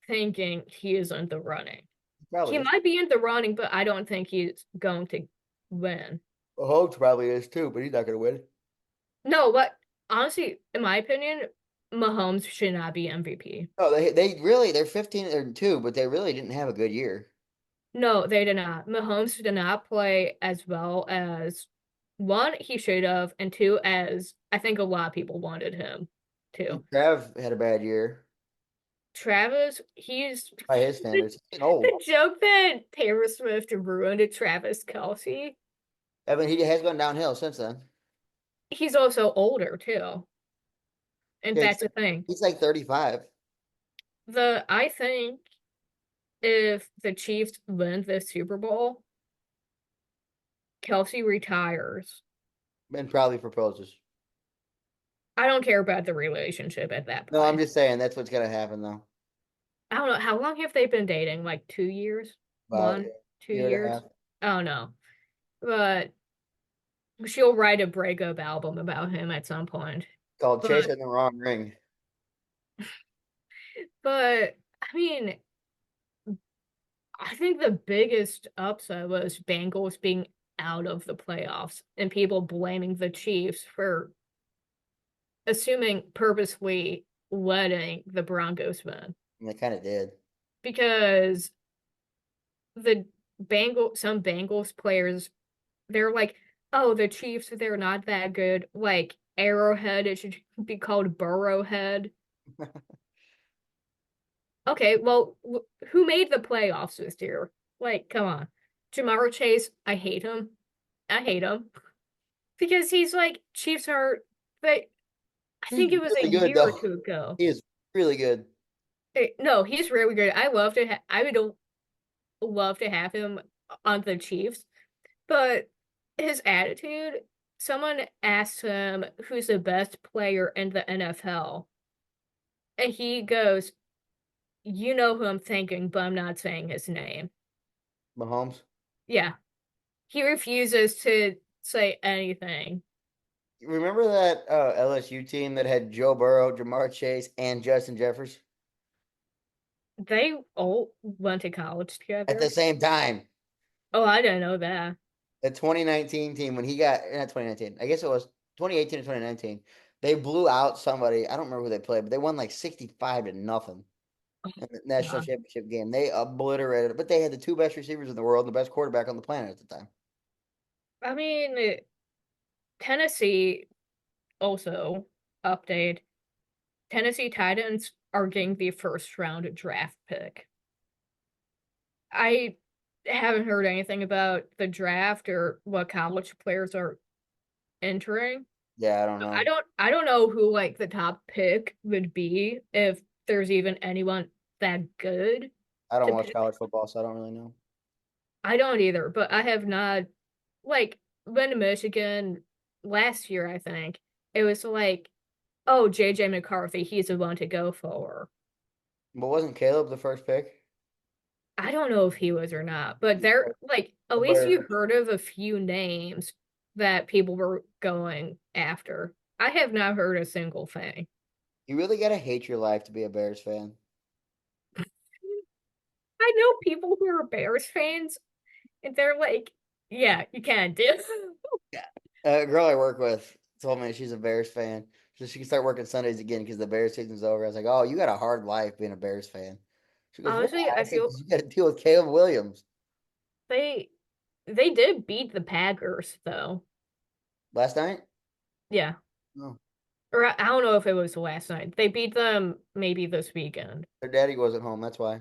S2: thinking he is in the running.
S1: He
S2: He
S1: probably is.
S2: might be in the running, but I don't think he's going to win.
S1: Mahomes probably is too, but he's not going to win.
S2: No, but honestly, in my opinion, Mahomes should not be MVP.
S1: No, they're 15-2, but they really didn't have a good year.
S2: No, they did not. Mahomes did not play as well as one, he should have, and two, as I think a lot of people wanted him to.
S1: And Trav had a bad year
S2: Travis, he's
S1: by his
S2: the,
S1: standards. He's getting old.
S2: the joke that Taylor Swift ruined Travis Kelce.
S1: I mean, he has gone downhill since then.
S2: He's also older too, and
S1: Yeah,
S2: that's the thing.
S1: he's like 35
S2: I think if the Chiefs win the Super Bowl, Kelsey retires.
S1: and probably proposes.
S2: I don't care about the relationship at that
S1: No, I'm
S2: point.
S1: just saying that's what's going to happen though.
S2: I don't know. How long have they been dating? Like 2 years?
S1: About
S2: One, two
S1: year and a half.
S2: years? I don't know. But she'll write a breakup album about him at some point.
S1: Called
S2: But
S1: chasing the wrong ring.
S2: I mean, I think the biggest upset was Bengals being out of the playoffs and people blaming the Chiefs for assuming purposely letting the Broncos win.
S1: And they kind of did.
S2: Because the some Bengals players, they're like, oh, the Chiefs, they're not that good. Like Arrowhead, it should be called Burrowhead. Okay, well, who made the playoffs this year? Like, come on. Jamar Chase, I hate him. I hate him because he's like Chiefs are. They, I
S1: He's
S2: think it was a
S1: really good
S2: year or
S1: though.
S2: two ago.
S1: He is really good.
S2: No, he's really good. I would love to have him on the Chiefs, but his attitude. Someone asked him who's the best player in the NFL, and he goes, "You know who I'm thinking, but I'm not saying his name."
S1: Mahomes.
S2: Yeah, he refuses to say anything.
S1: Remember that LSU team that had Joe Burrow, Jamar Chase, and Justin Jeffers
S2: They all went to college
S1: at the
S2: together.
S1: same time?
S2: Oh, I didn't know that.
S1: The 2019 team when he got not 2019, I guess it was 2018 or 2019. They blew out somebody. I don't remember who they played, but they won like 65 to nothing in the national
S2: Yeah.
S1: championship game. They obliterated it, but they had the two best receivers in the world and the best quarterback on the planet at the time.
S2: I mean, Tennessee also update. Tennessee Titans are getting the first round draft pick. I haven't heard anything about the draft or what college players are entering.
S1: Yeah, I don't know.
S2: I don't know who like the top pick would be if there's even anyone that good
S1: I don't
S2: to
S1: watch
S2: pick.
S1: college football, so I don't really know.
S2: I don't either, but I have not like been to Michigan last year, I think. It was like, oh, JJ McCarthy, he's the one to go for.
S1: But wasn't Caleb the first pick?
S2: I don't know if he was or not, but there like at
S1: The
S2: least
S1: Bears.
S2: you heard of a few names that people were going after. I have not heard a single thing.
S1: You really gotta hate your life to be a Bears fan.
S2: I know people who are Bears fans and they're like, Yeah, you can do.
S1: Yeah. A girl I work with told me she's a Bears fan. So she can start working Sundays again because the Bears season's over. I was like, oh, you got a hard life being a Bears fan. She goes, why?
S2: Honestly,
S1: I
S2: I
S1: said,
S2: feel
S1: because you got to deal with Caleb Williams
S2: they they did beat the Packers though.
S1: last night.
S2: Yeah.
S1: No,
S2: Or I don't know if it was last night. They beat them maybe this weekend.
S1: their daddy wasn't home. That's why.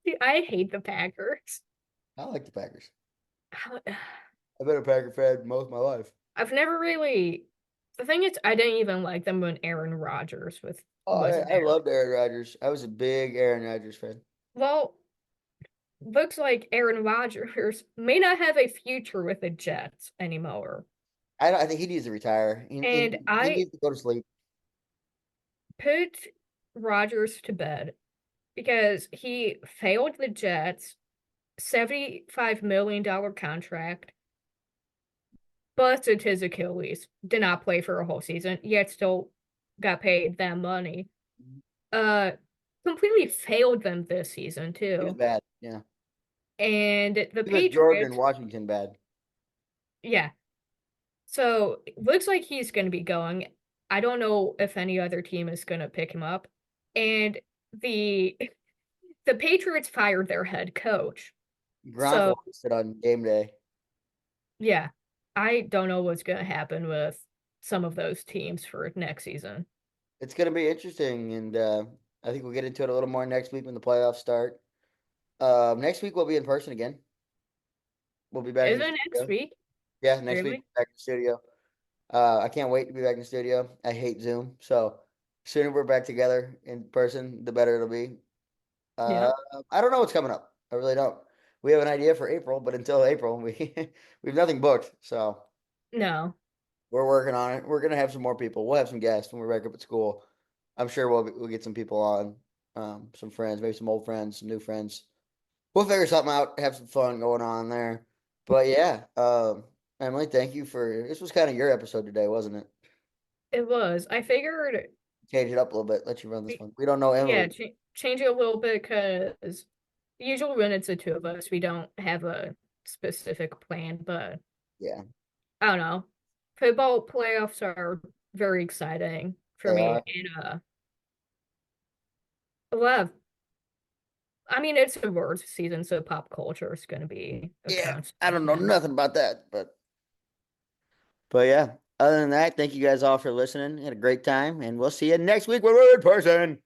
S2: Dude, I hate the Packers.
S1: I like the Packers.
S2: How-
S1: I've been a Packer fan most of my life.
S2: I've never really. The thing is, I didn't even like them when Aaron Rodgers
S1: Oh,
S2: wasn't
S1: I
S2: there.
S1: loved Aaron Rodgers. I was a big Aaron Rodgers fan.
S2: Well, looks like Aaron Rodgers may not have a future with the Jets anymore.
S1: I think he needs to retire.
S2: And
S1: He
S2: I
S1: needs to go to sleep.
S2: put Rodgers to bed because he failed the Jets $75 million contract, busted his Achilles, did not play for a whole season, yet still got paid that money. Uh, Completely failed them this season
S1: He was
S2: too.
S1: bad. Yeah.
S2: And the
S1: He was Jordan
S2: Patriots,
S1: Washington bad.
S2: yeah. So it looks like he's going to be going. I don't know if any other team is going to pick him up. And the the Patriots fired their head coach.
S1: Gronk
S2: So
S1: will sit on game day.
S2: yeah, I don't know what's going to happen with some of those teams for next season.
S1: It's going to be interesting, and I think we'll get into it a little more next week when the playoffs start. Next week we'll be in person again. We'll be back in
S2: Is
S1: the
S2: it next
S1: studio.
S2: week?
S1: Yeah, next week
S2: Really?
S1: back in the studio. I can't wait to be back in the studio. I hate Zoom, so sooner we're back together in person, the better it'll be. Uh,
S2: Yep.
S1: I don't know what's coming up. I really don't. We have an idea for April, but until April, we have nothing booked. So
S2: No.
S1: we're working on it. We're gonna have some more people. We'll have some guests when we're back up at school. I'm sure we'll get some people on, some friends, maybe some old friends, some new friends. We'll figure something out. Have some fun going on there. But yeah, Emily, thank you for this. Was kind of your episode today, wasn't it?
S2: It was. I figured,
S1: Change it up a little bit. Let you run this one. We don't know Emily.
S2: yeah, change it a little bit because usually when it's the two of us, we don't have a specific plan, but
S1: Yeah,
S2: I don't know. Football playoffs are very exciting for
S1: they
S2: me.
S1: are.
S2: And I love, I mean, it's awards season, so pop culture is going to be a
S1: Yeah,
S2: constant
S1: I don't know
S2: thing.
S1: nothing about that, but yeah. Other than that, thank you guys all for listening. Had a great time, and we'll see you next week when we're in person.